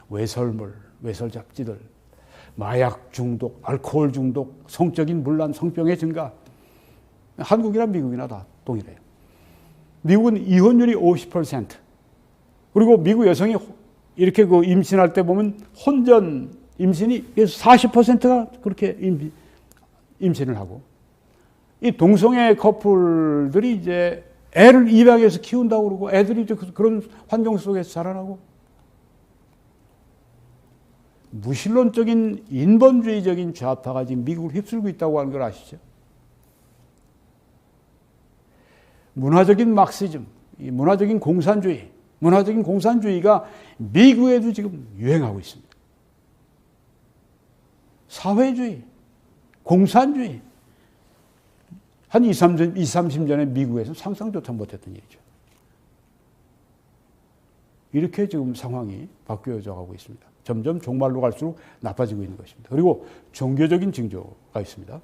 외설물, 외설 잡지들, 마약 중독, 알코올 중독, 성적인 분란, 성병의 증가. 한국이나 미국이나 다 동일해요. 미국은 이혼율이 50%. 그리고 미국 여성이 이렇게 그 임신할 때 보면 혼전 임신이 40%가 그렇게 임신을 하고, 이 동성애 커플들이 이제 애를 입양해서 키운다고 그러고, 애들이 이제 그런 환경 속에서 자라나고, 무신론적인 인본주의적인 좌파가 지금 미국을 휩쓸고 있다고 하는 걸 아시죠? 문화적인 막시즘, 이 문화적인 공산주의가 미국에도 지금 유행하고 있습니다. 사회주의, 공산주의. 한 30년에 미국에서 상상조차 못했던 일이죠. 이렇게 지금 상황이 바뀌어져 가고 있습니다. 점점 종말로 갈수록 나빠지고 있는 것입니다. 그리고 종교적인 징조가 있습니다.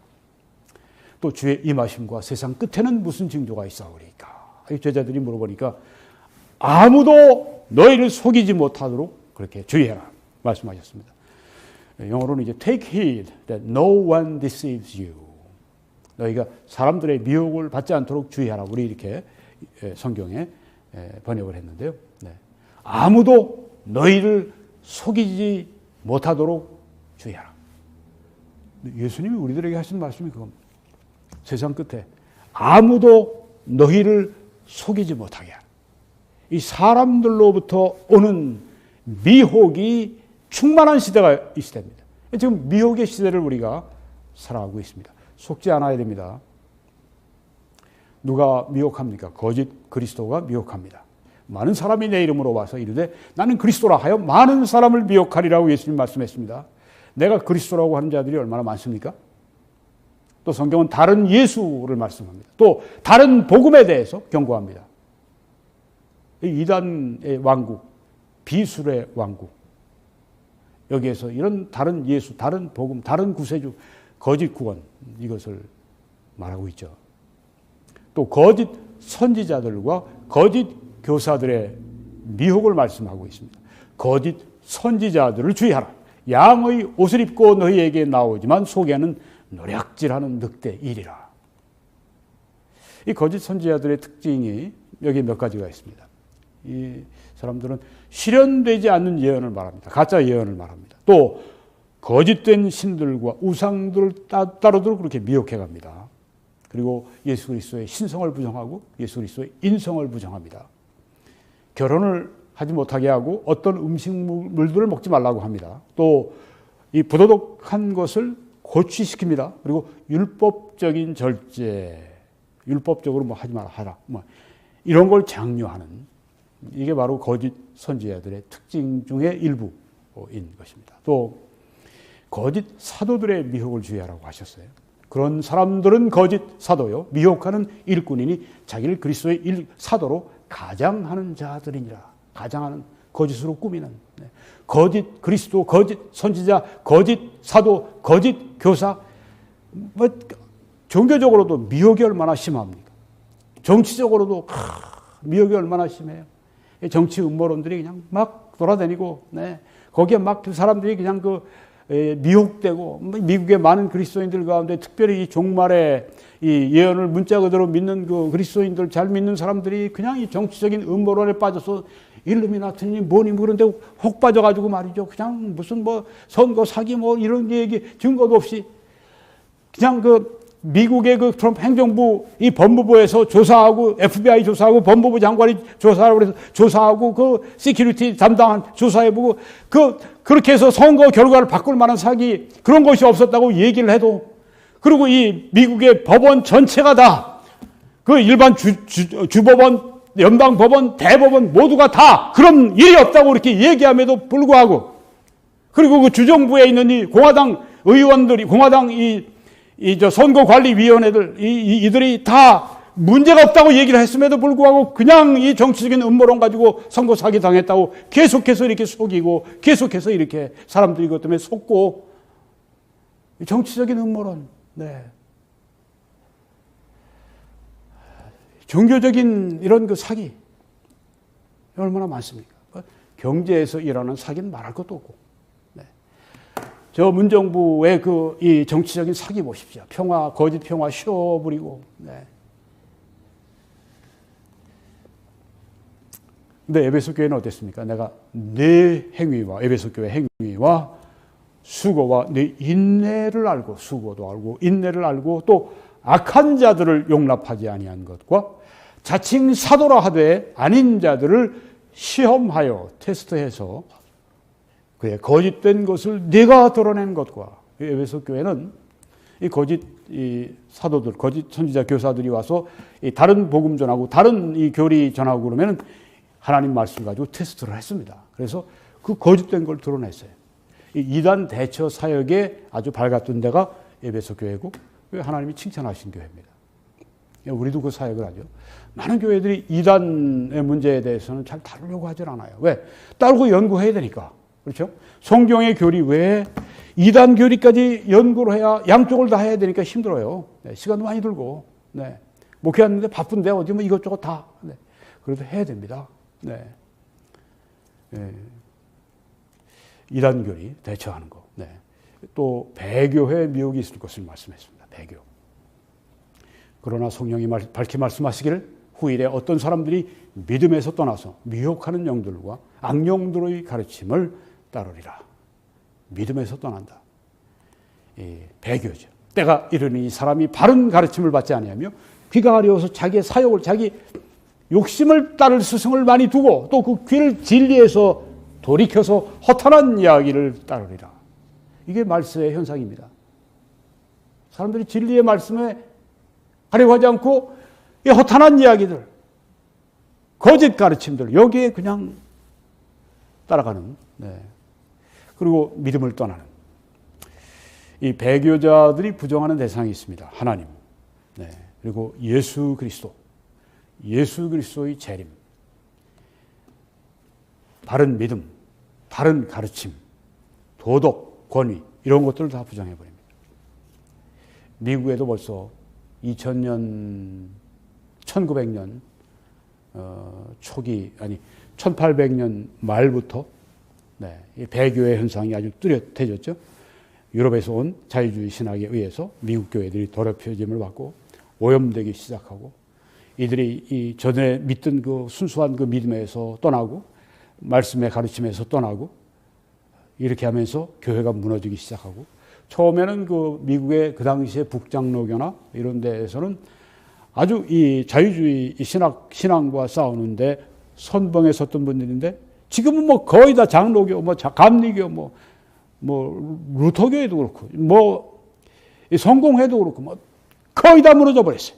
또 주의 임하심과 세상 끝에는 무슨 징조가 있사오리까? 제자들이 물어보니까 아무도 너희를 속이지 못하도록 그렇게 주의해라 말씀하셨습니다. 영어로는 이제 take heed that no one deceives you. 너희가 사람들의 미혹을 받지 않도록 주의하라. 우리 이렇게 성경에 번역을 했는데요. 네. 아무도 너희를 속이지 못하도록 주의하라. 예수님이 우리들에게 하신 말씀이 그겁니다. 세상 끝에 아무도 너희를 속이지 못하게 하라. 이 사람들로부터 오는 미혹이 충만한 시대가 이 시대입니다. 지금 미혹의 시대를 우리가 살아가고 있습니다. 속지 않아야 됩니다. 누가 미혹합니까? 거짓 그리스도가 미혹합니다. 많은 사람이 내 이름으로 와서 이르되 나는 그리스도라 하여 많은 사람을 미혹하리라고 예수님 말씀했습니다. 내가 그리스도라고 하는 자들이 얼마나 많습니까? 또 성경은 다른 예수를 말씀합니다. 또 다른 복음에 대해서 경고합니다. 이단의 왕국, 비술의 왕국, 여기에서 이런 다른 예수, 다른 복음, 다른 구세주, 거짓 구원, 이것을 말하고 있죠. 또 거짓 선지자들과 거짓 교사들의 미혹을 말씀하고 있습니다. 거짓 선지자들을 주의하라. 양의 옷을 입고 너희에게 나오지만 속에는 노략질하는 늑대일이라. 이 거짓 선지자들의 특징이 여기 몇 가지가 있습니다. 이 사람들은 실현되지 않는 예언을 말합니다. 가짜 예언을 말합니다. 또 거짓된 신들과 우상들을 따로도 그렇게 미혹해 갑니다. 그리고 예수 그리스도의 신성을 부정하고 예수 그리스도의 인성을 부정합니다. 결혼을 하지 못하게 하고 어떤 음식물들을 먹지 말라고 합니다. 또 이 부도덕한 것을 고취시킵니다. 그리고 율법적인 절제, 율법적으로 뭐 하지 마라 하라, 뭐 이런 걸 장려하는, 이게 바로 거짓 선지자들의 특징 중의 일부인 것입니다. 또 거짓 사도들의 미혹을 주의하라고 하셨어요. 그런 사람들은 거짓 사도요, 미혹하는 일꾼이니 자기를 그리스도의 사도로 가장하는 자들이니라. 가장하는, 거짓으로 꾸미는, 거짓 그리스도, 거짓 선지자, 거짓 사도, 거짓 교사. 뭐 종교적으로도 미혹이 얼마나 심합니까? 정치적으로도 미혹이 얼마나 심해요. 정치 음모론들이 그냥 막 돌아다니고, 거기에 막 사람들이 그냥 미혹되고, 미국의 많은 그리스도인들 가운데 특별히 이 종말에 이 예언을 문자 그대로 믿는 그 그리스도인들, 잘 믿는 사람들이 그냥 이 정치적인 음모론에 빠져서 일루미나티니 뭐니 그런데 혹 빠져가지고 말이죠. 그냥 무슨 뭐 선거 사기 뭐 이런 얘기 증거도 없이 그냥 미국의 트럼프 행정부 이 법무부에서 조사하고, FBI 조사하고, 법무부 장관이 조사하고 그래서 조사하고, 시큐리티 담당한 조사해보고, 그렇게 해서 선거 결과를 바꿀 만한 사기, 그런 것이 없었다고 얘기를 해도, 그리고 이 미국의 법원 전체가 다, 일반 주법원, 연방법원, 대법원 모두가 다 그런 일이 없다고 이렇게 얘기함에도 불구하고, 그리고 주정부에 있는 이 공화당 의원들이, 공화당 선거관리위원회들, 이들이 다 문제가 없다고 얘기를 했음에도 불구하고 그냥 이 정치적인 음모론 가지고 선거 사기 당했다고 계속해서 이렇게 속이고, 계속해서 이렇게 사람들이 그것 때문에 속고, 정치적인 음모론, 종교적인 이런 그 사기 얼마나 많습니까? 경제에서 일어나는 사기는 말할 것도 없고. 네. 저 문정부의 이 정치적인 사기 보십시오. 거짓 평화 쇼 부리고. 네. 근데 에베소 교회는 어땠습니까? 내가 내 행위와 에베소 교회 행위와 수고와 내 인내를 알고 수고도 알고 인내를 알고 또 악한 자들을 용납하지 아니한 것과 자칭 사도라 하되 아닌 자들을 시험하여 테스트해서 그의 거짓된 것을 네가 드러낸 것과 에베소 교회는 이 거짓 사도들, 거짓 선지자 교사들이 와서 다른 복음 전하고 다른 이 교리 전하고 그러면은 하나님 말씀 가지고 테스트를 했습니다. 그래서 그 거짓된 걸 드러냈어요. 이 이단 대처 사역에 아주 밝았던 데가 에베소 교회고 하나님이 칭찬하신 교회입니다. 우리도 그 사역을 하죠. 많은 교회들이 이단의 문제에 대해서는 잘 다루려고 하질 않아요. 왜? 따르고 연구해야 되니까. 그렇죠? 성경의 교리 외에 이단 교리까지 연구를 해야 양쪽을 다 해야 되니까 힘들어요. 네, 시간도 많이 들고. 네. 목회하는데 바쁜데 어디 뭐 이것저것 다. 네. 그래도 해야 됩니다. 네. 네. 이단 교리 대처하는 거. 네. 또 배교회 미혹이 있을 것을 말씀했습니다. 배교. 그러나 성령이 밝히 말씀하시기를 후일에 어떤 사람들이 믿음에서 떠나서 미혹하는 영들과 악령들의 가르침을 따르리라. 믿음에서 떠난다. 배교죠. 때가 이르니 이 사람이 바른 가르침을 받지 아니하며 귀가 어려워서 자기의 사욕을 자기 욕심을 따를 스승을 많이 두고 또 그 귀를 진리에서 돌이켜서 허탄한 이야기를 따르리라. 이게 말세의 현상입니다. 사람들이 진리의 말씀에 하려고 하지 않고 이 허탄한 이야기들, 거짓 가르침들 여기에 그냥 따라가는. 네. 그리고 믿음을 떠나는. 이 배교자들이 부정하는 대상이 있습니다. 하나님, 네. 그리고 예수 그리스도, 예수 그리스도의 재림, 바른 믿음, 바른 가르침, 도덕, 권위 이런 것들을 다 부정해버립니다. 미국에도 벌써 2000년, 1900년 초기 아니 1800년 말부터 네, 이 배교의 현상이 아주 뚜렷해졌죠. 유럽에서 온 자유주의 신학에 의해서 미국 교회들이 더럽혀짐을 받고 오염되기 시작하고 이들이 이 전에 믿던 그 순수한 그 믿음에서 떠나고 말씀의 가르침에서 떠나고 이렇게 하면서 교회가 무너지기 시작하고 처음에는 그 미국의 그 당시에 북장로교나 이런 데에서는 아주 이 자유주의 신앙과 싸우는데 선봉에 섰던 분들인데 지금은 뭐 거의 다 장로교, 뭐 감리교, 뭐 루터교회도 그렇고 뭐 성공회도 그렇고 뭐 거의 다 무너져 버렸어요.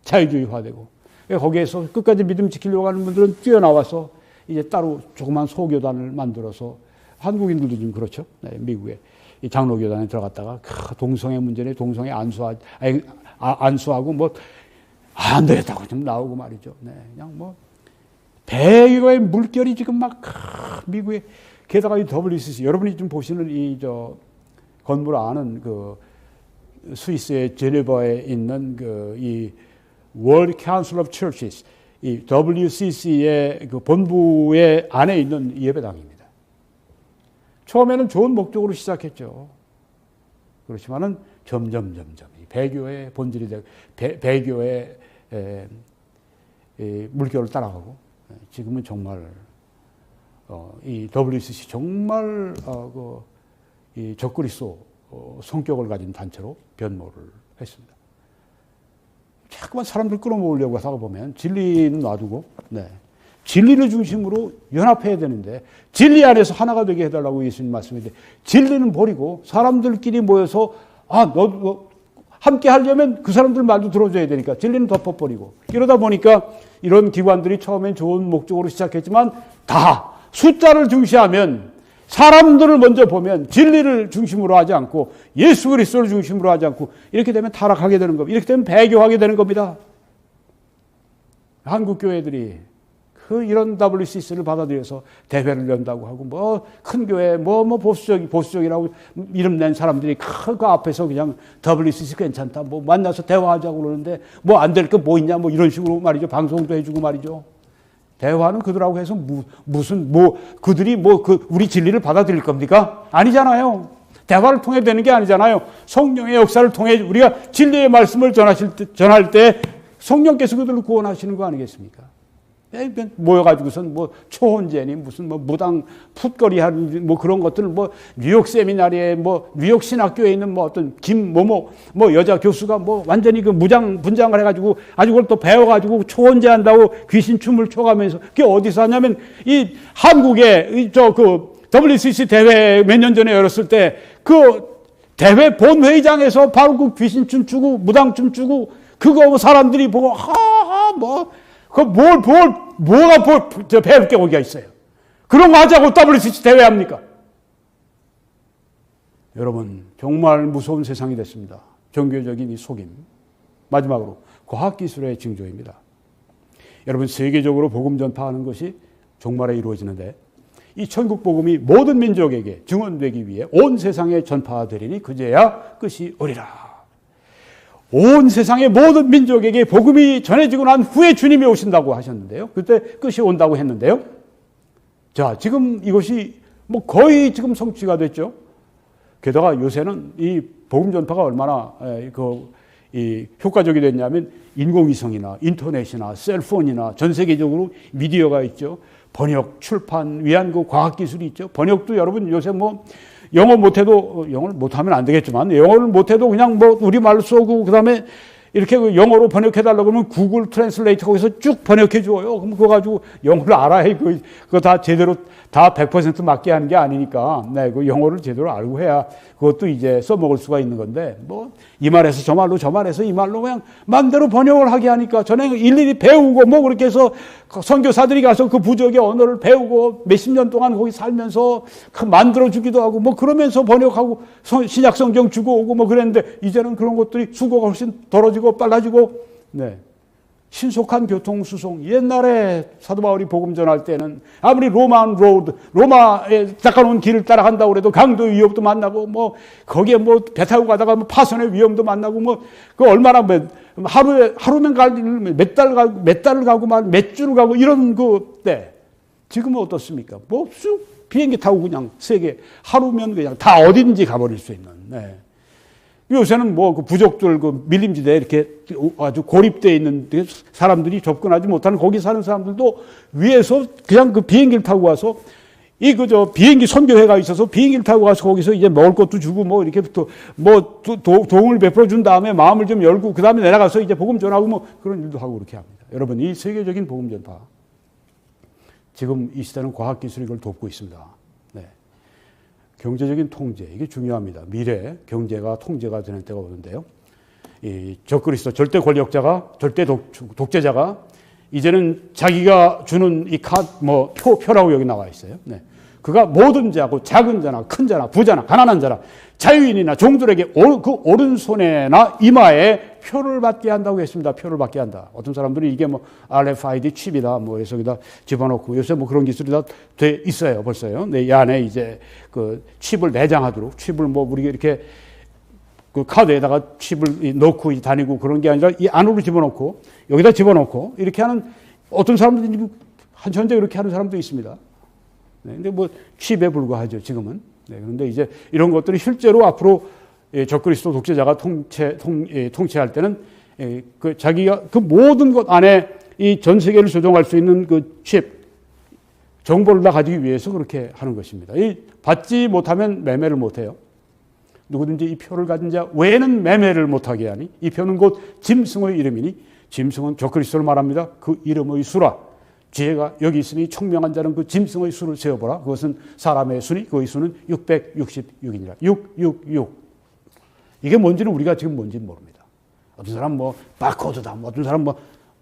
자유주의화되고 거기에서 끝까지 믿음 지키려고 하는 분들은 뛰어나와서 이제 따로 조그만 소교단을 만들어서 한국인들도 좀 그렇죠. 네, 미국에 이 장로교단에 들어갔다가 동성애 문제네 동성애 안수하고 뭐 안 되겠다고 좀 나오고 말이죠. 네, 그냥 뭐 배교의 물결이 지금 막 미국에 게다가 이 WCC 여러분이 좀 보시는 이 건물 아는 그 스위스의 제네바에 있는 그 이 World Council of Churches 이 WCC의 그 본부의 안에 있는 예배당입니다. 처음에는 좋은 목적으로 시작했죠. 그렇지만은 점점 이 배교의 본질이 되고 배교의 물결을 따라가고 지금은 정말 이 WCC 정말 이 적그리스도 성격을 가진 단체로 변모를 했습니다. 자꾸만 사람들 끌어모으려고 하다가 보면 진리는 놔두고 진리를 중심으로 연합해야 되는데 진리 안에서 하나가 되게 해달라고 예수님 말씀인데 진리는 버리고 사람들끼리 모여서 너 함께 하려면 그 사람들 말도 들어줘야 되니까 진리는 덮어버리고 이러다 보니까 이런 기관들이 처음엔 좋은 목적으로 시작했지만 다 숫자를 중시하면 사람들을 먼저 보면 진리를 중심으로 하지 않고 예수 그리스도를 중심으로 하지 않고 이렇게 되면 타락하게 되는 겁니다. 이렇게 되면 배교하게 되는 겁니다. 한국 교회들이 이런 WCC를 받아들여서 대회를 연다고 하고, 뭐, 큰 교회, 보수적이라고 이름 낸 사람들이 그 앞에서 그냥 WCC 괜찮다, 뭐, 만나서 대화하자고 그러는데, 뭐, 안 될 거 뭐 있냐, 뭐, 이런 식으로 말이죠. 방송도 해주고 말이죠. 대화는 그들하고 해서 그들이 우리 진리를 받아들일 겁니까? 아니잖아요. 대화를 통해 되는 게 아니잖아요. 성령의 역사를 통해 우리가 진리의 말씀을 전할 때 성령께서 그들을 구원하시는 거 아니겠습니까? 모여가지고선 뭐 초혼제니 무슨 뭐 무당 풋거리 하는 뭐 그런 것들 뭐 뉴욕 세미나리에 뭐 뉴욕 신학교에 있는 뭐 어떤 뭐 여자 교수가 뭐 완전히 그 분장을 해가지고 아주 그걸 또 배워가지고 초혼제 한다고 귀신 춤을 춰가면서 그게 어디서 하냐면 이 한국에 WCC 대회 몇 년 전에 열었을 때 그 대회 본회의장에서 바로 그 귀신 춤추고 무당 춤추고 그거 사람들이 보고 뭐가 배울 게 어디가 있어요? 그런 거 하자고 WCC 대회 합니까? 여러분, 정말 무서운 세상이 됐습니다. 종교적인 이 속임. 마지막으로 과학기술의 징조입니다. 여러분, 세계적으로 복음 전파하는 것이 종말에 이루어지는데 이 천국 복음이 모든 민족에게 증언되기 위해 온 세상에 전파되리니 그제야 끝이 오리라. 온 세상의 모든 민족에게 복음이 전해지고 난 후에 주님이 오신다고 하셨는데요. 그때 끝이 온다고 했는데요. 자, 지금 이것이 뭐 거의 지금 성취가 됐죠. 게다가 요새는 이 복음 전파가 얼마나 이 효과적이 됐냐면 인공위성이나 인터넷이나 셀폰이나 전 세계적으로 미디어가 있죠. 번역, 출판, 위한 그 과학기술이 있죠. 번역도 여러분 요새 뭐 영어 못해도, 영어를 못하면 안 되겠지만, 영어를 못해도 그냥 뭐 우리말로 쏘고, 그 다음에 이렇게 영어로 번역해달라고 그러면 구글 트랜슬레이터 거기서 쭉 번역해 줘요. 그럼 그거 가지고 영어를 알아야 그거 다 제대로 다 100% 맞게 하는 게 아니니까, 네, 그 영어를 제대로 알고 해야 그것도 이제 써먹을 수가 있는 건데, 뭐, 이 말에서 저 말로 저 말에서 이 말로 그냥 맘대로 번역을 하게 하니까 전에 일일이 배우고 뭐 그렇게 해서 선교사들이 가서 그 부족의 언어를 배우고 몇십 년 동안 거기 살면서 만들어주기도 하고 뭐 그러면서 번역하고 신약 성경 주고 오고 뭐 그랬는데 이제는 그런 것들이 수고가 훨씬 덜어지고 빨라지고, 네. 신속한 교통수송. 옛날에 사도 바울이 복음 전할 때는 아무리 로마에 닦아놓은 길을 따라간다고 해도 강도 위협도 만나고 뭐 거기에 뭐 배 타고 가다가 뭐 파손의 위험도 만나고 뭐 그 얼마나 하루면 갈 몇 달을 가고 몇 주를 가고 이런 때 지금은 어떻습니까? 뭐 쑥 비행기 타고 그냥 세계 하루면 그냥 다 어딘지 가버릴 수 있는. 네. 요새는 뭐 그 부족들 그 밀림지대에 이렇게 아주 고립되어 있는 사람들이 접근하지 못하는 거기 사는 사람들도 위에서 그냥 그 비행기를 타고 와서 비행기 선교회가 있어서 비행기를 타고 가서 거기서 이제 먹을 것도 주고 뭐 이렇게 도움을 베풀어 준 다음에 마음을 좀 열고 그 다음에 내려가서 이제 복음 전하고 뭐 그런 일도 하고 그렇게 합니다. 여러분, 이 세계적인 복음 전파. 지금 이 시대는 과학기술이 이걸 돕고 있습니다. 네. 경제적인 통제, 이게 중요합니다. 미래 경제가 통제가 되는 때가 오는데요. 이 적그리스도 절대 권력자가, 절대 독재자가 이제는 자기가 주는 이 표라고 여기 나와 있어요. 네. 그가 모든 자고 작은 자나 큰 자나 부자나 가난한 자나 자유인이나 종들에게 그 오른손에나 이마에 표를 받게 한다고 했습니다. 표를 받게 한다. 어떤 사람들이 이게 뭐 RFID 칩이다 뭐 해서 여기다 집어넣고 요새 뭐 그런 기술이 다 돼 있어요. 벌써요. 네, 이 안에 이제 그 칩을 내장하도록 칩을 뭐 우리가 이렇게 그 카드에다가 칩을 넣고 다니고 그런 게 아니라 이 안으로 집어넣고 여기다 집어넣고 이렇게 하는 어떤 사람들이 현재 이렇게 하는 사람도 있습니다. 네, 근데 뭐 칩에 불과하죠, 지금은. 네, 그런데 이제 이런 것들이 실제로 앞으로 적그리스도 독재자가 통치할 때는 그 자기가 그 모든 것 안에 이 전 세계를 조종할 수 있는 그 칩, 정보를 다 가지기 위해서 그렇게 하는 것입니다. 이 받지 못하면 매매를 못해요. 누구든지 이 표를 가진 자 외에는 매매를 못하게 하니 이 표는 곧 짐승의 이름이니 짐승은 적그리스도를 말합니다. 그 이름의 수라. 지혜가 여기 있으니 총명한 자는 그 짐승의 수를 세어보라. 그것은 사람의 수니 그의 수는 666이니라. 666. 이게 뭔지는 우리가 지금 뭔지는 모릅니다. 어떤 사람 뭐 바코드다, 뭐 어떤 사람 뭐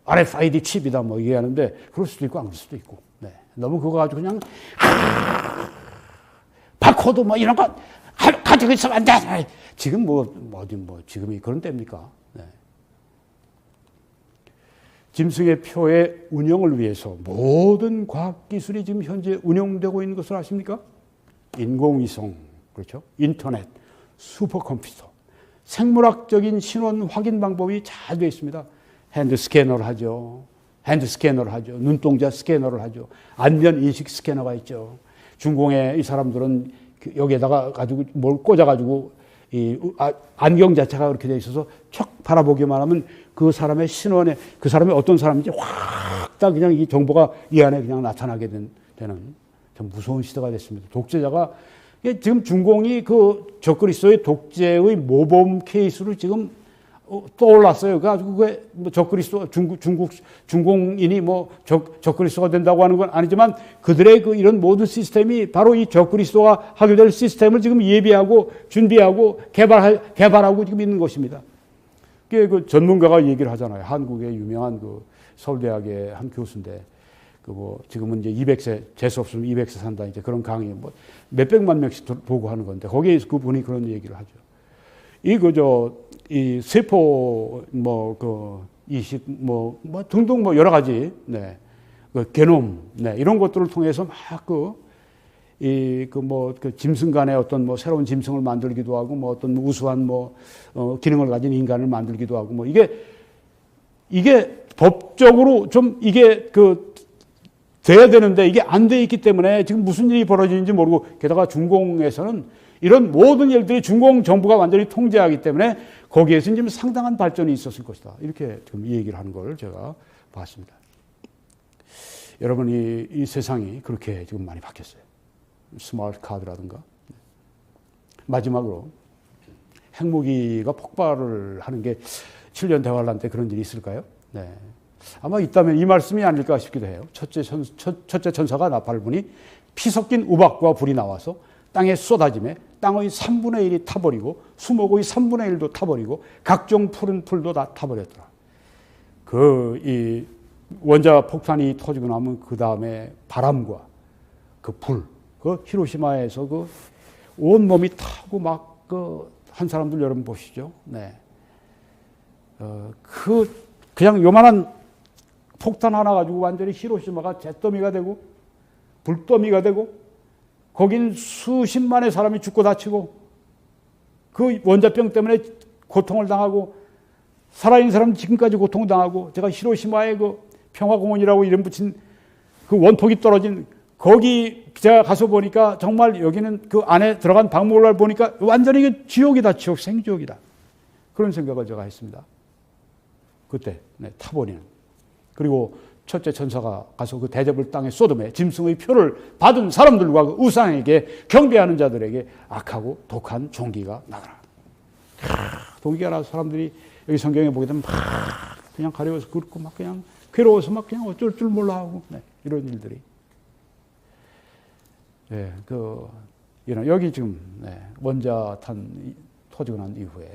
RFID 칩이다 뭐 얘기하는데 그럴 수도 있고 안 그럴 수도 있고. 네. 너무 그거 가지고 그냥 바코드 뭐 이런 거 가지고 있으면 안 돼. 지금 지금이 그런 때입니까? 네. 짐승의 표의 운영을 위해서 모든 과학기술이 지금 현재 운영되고 있는 것을 아십니까? 인공위성, 그렇죠? 인터넷, 슈퍼컴퓨터, 생물학적인 신원 확인 방법이 잘 되어 있습니다. 핸드 스캐너를 하죠. 눈동자 스캐너를 하죠. 안면 인식 스캐너가 있죠. 중공의 이 사람들은 여기에다가 가지고 뭘 꽂아가지고 이 안경 자체가 그렇게 되어 있어서 척 바라보기만 하면 그 사람의 신원에 그 사람이 어떤 사람인지 확 다 그냥 이 정보가 이 안에 그냥 나타나게 되는 좀 무서운 시대가 됐습니다. 독재자가 지금 중공이 그 적그리스도의 독재의 모범 케이스로 지금 떠올랐어요. 그래가지고 뭐 적그리스도 중공인이 뭐 적그리스도가 된다고 하는 건 아니지만 그들의 그 이런 모든 시스템이 바로 이 적그리스도가 하게 될 시스템을 지금 예비하고 준비하고 개발하고 지금 있는 것입니다. 그 전문가가 얘기를 하잖아요. 한국의 유명한 그 서울대학의 한 교수인데 그 뭐 지금은 이제 200세 재수 없으면 200세 산다 이제 그런 강의 뭐 몇백만 명씩 보고 하는 건데 거기에 그분이 그런 얘기를 하죠. 이 세포 이식 등등 여러 가지 그 게놈 이런 것들을 통해서 막 짐승 간의 어떤 새로운 짐승을 만들기도 하고 어떤 우수한 기능을 가진 인간을 만들기도 하고 이게 법적으로 좀 이게 돼야 되는데 이게 안 돼 있기 때문에 지금 무슨 일이 벌어지는지 모르고 게다가 중공에서는 이런 모든 일들이 중공 정부가 완전히 통제하기 때문에 거기에서 지금 상당한 발전이 있었을 것이다. 이렇게 지금 이 얘기를 하는 걸 제가 봤습니다. 여러분 이 세상이 그렇게 지금 많이 바뀌었어요. 스마트 카드라든가. 마지막으로 핵무기가 폭발을 하는 게 7년 대환란 때 그런 일이 있을까요? 네. 아마 있다면 이 말씀이 아닐까 싶기도 해요. 첫째 천사가 나팔을 부니 피 섞인 우박과 불이 나와서 땅에 쏟아짐에 땅의 3분의 1이 타버리고 수목의 3분의 1도 타버리고 각종 푸른 풀도 다 타버렸더라. 이 원자 폭탄이 터지고 나면 그 다음에 바람과 그 불, 히로시마에서 온 몸이 타고 한 사람들 여러분 보시죠. 네. 그냥 요만한 폭탄 하나 가지고 완전히 히로시마가 잿더미가 되고 불더미가 되고 거긴 수십만의 사람이 죽고 다치고 그 원자병 때문에 고통을 당하고 살아있는 사람 지금까지 고통당하고 제가 히로시마의 그 평화공원이라고 이름 붙인 그 원폭이 떨어진 거기 제가 가서 보니까 정말 여기는 그 안에 들어간 박물관을 보니까 완전히 지옥이다. 지옥 생지옥이다. 그런 생각을 제가 했습니다. 그때 타버리는. 그리고 첫째 천사가 가서 그 대접을 땅에 쏟음에 짐승의 표를 받은 사람들과 그 우상에게 경배하는 자들에게 악하고 독한 종기가 나더라. 종기가 나서 사람들이 여기 성경에 보게 되면 막 그냥 가려워서 긁고 막 그냥 괴로워서 막 그냥 어쩔 줄 몰라 하고 이런 일들이. 여기 지금 원자탄 터지고 난 이후에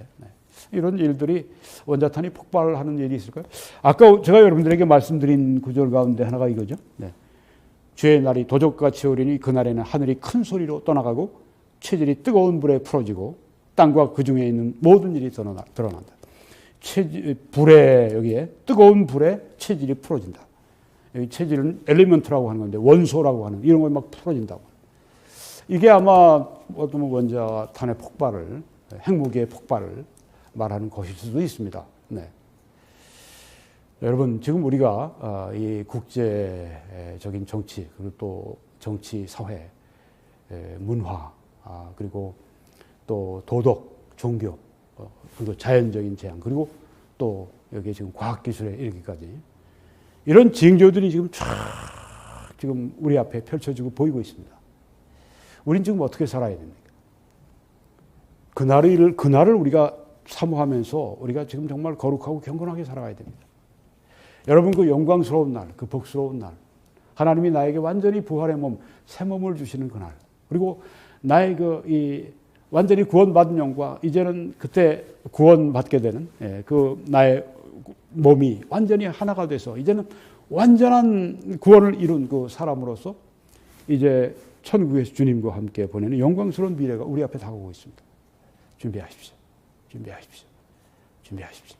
이런 일들이 원자탄이 폭발하는 일이 있을까요? 아까 제가 여러분들에게 말씀드린 구절 가운데 하나가 이거죠. 주의 날이 도적같이 오리니 그날에는 하늘이 큰 소리로 떠나가고 체질이 뜨거운 불에 풀어지고 땅과 그 중에 있는 모든 일이 드러난다. 여기에 뜨거운 불에 체질이 풀어진다. 여기 체질은 엘리먼트라고 하는 건데 원소라고 하는 이런 걸 막 풀어진다고. 이게 아마 어떤 원자탄의 폭발을 핵무기의 폭발을 말하는 것일 수도 있습니다. 여러분 지금 우리가 이 국제적인 정치 그리고 또 정치 사회 문화 그리고 또 도덕 종교 그리고 자연적인 재앙 그리고 또 여기 지금 과학기술에 이르기까지 이런 징조들이 지금 쫙 지금 우리 앞에 펼쳐지고 보이고 있습니다. 우린 지금 어떻게 살아야 됩니까? 그날을 우리가 사모하면서 우리가 지금 정말 거룩하고 경건하게 살아가야 됩니다. 여러분 그 영광스러운 날, 그 복스러운 날, 하나님이 나에게 완전히 부활의 몸, 새 몸을 주시는 그날, 그리고 나의 완전히 구원받은 영과 이제는 그때 구원받게 되는 그 나의 몸이 완전히 하나가 돼서 이제는 완전한 구원을 이룬 그 사람으로서 이제 천국에서 주님과 함께 보내는 영광스러운 미래가 우리 앞에 다가오고 있습니다. 준비하십시오. 준비하십시오. 준비하십시오.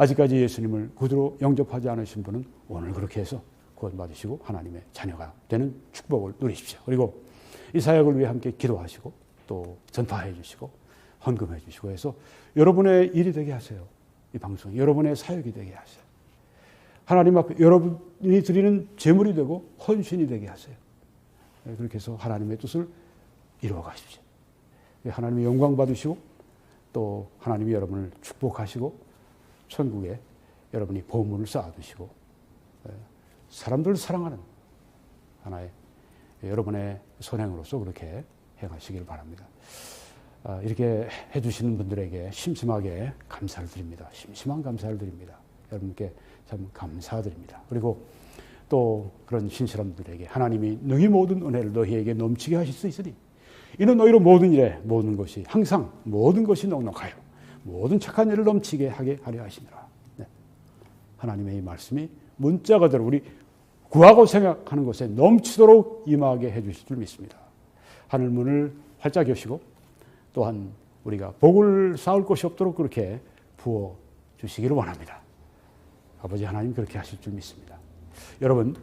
아직까지 예수님을 구주로 영접하지 않으신 분은 오늘 그렇게 해서 구원받으시고 하나님의 자녀가 되는 축복을 누리십시오. 그리고 이 사역을 위해 함께 기도하시고 또 전파해 주시고 헌금해 주시고 해서 여러분의 일이 되게 하세요. 이 방송이 여러분의 사역이 되게 하세요. 하나님 앞에 여러분이 드리는 제물이 되고 헌신이 되게 하세요. 그렇게 해서 하나님의 뜻을 이루어 가십시오. 하나님의 영광 받으시고 또 하나님이 여러분을 축복하시고 천국에 여러분이 보물을 쌓아두시고 사람들을 사랑하는 하나의 여러분의 선행으로서 그렇게 행하시길 바랍니다. 이렇게 해주시는 분들에게 심심하게 감사를 드립니다. 심심한 감사를 드립니다. 여러분께 참 감사드립니다. 그리고 또 그런 신실한 분들에게 하나님이 능히 모든 은혜를 너희에게 넘치게 하실 수 있으니 이는 너희로 모든 일에 모든 것이 항상 모든 것이 넉넉하여 모든 착한 일을 넘치게 하게 하려 하시니라. 네. 하나님의 이 말씀이 문자 그대로 우리 구하고 생각하는 것에 넘치도록 임하게 해주실 줄 믿습니다. 하늘문을 활짝 여시고 또한 우리가 복을 쌓을 곳이 없도록 그렇게 부어주시기를 원합니다. 아버지 하나님 그렇게 하실 줄 믿습니다. 여러분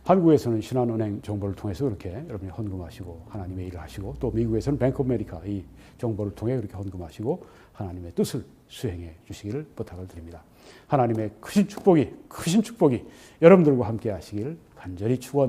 한국에서는 신한은행 정보를 통해서 그렇게 여러분이 헌금하시고 하나님의 일을 하시고 또 미국에서는 뱅크 오브 아메리카 이 정보를 통해 그렇게 헌금하시고 하나님의 뜻을 수행해 주시기를 부탁을 드립니다. 하나님의 크신 축복이 여러분들과 함께 하시길 간절히 축원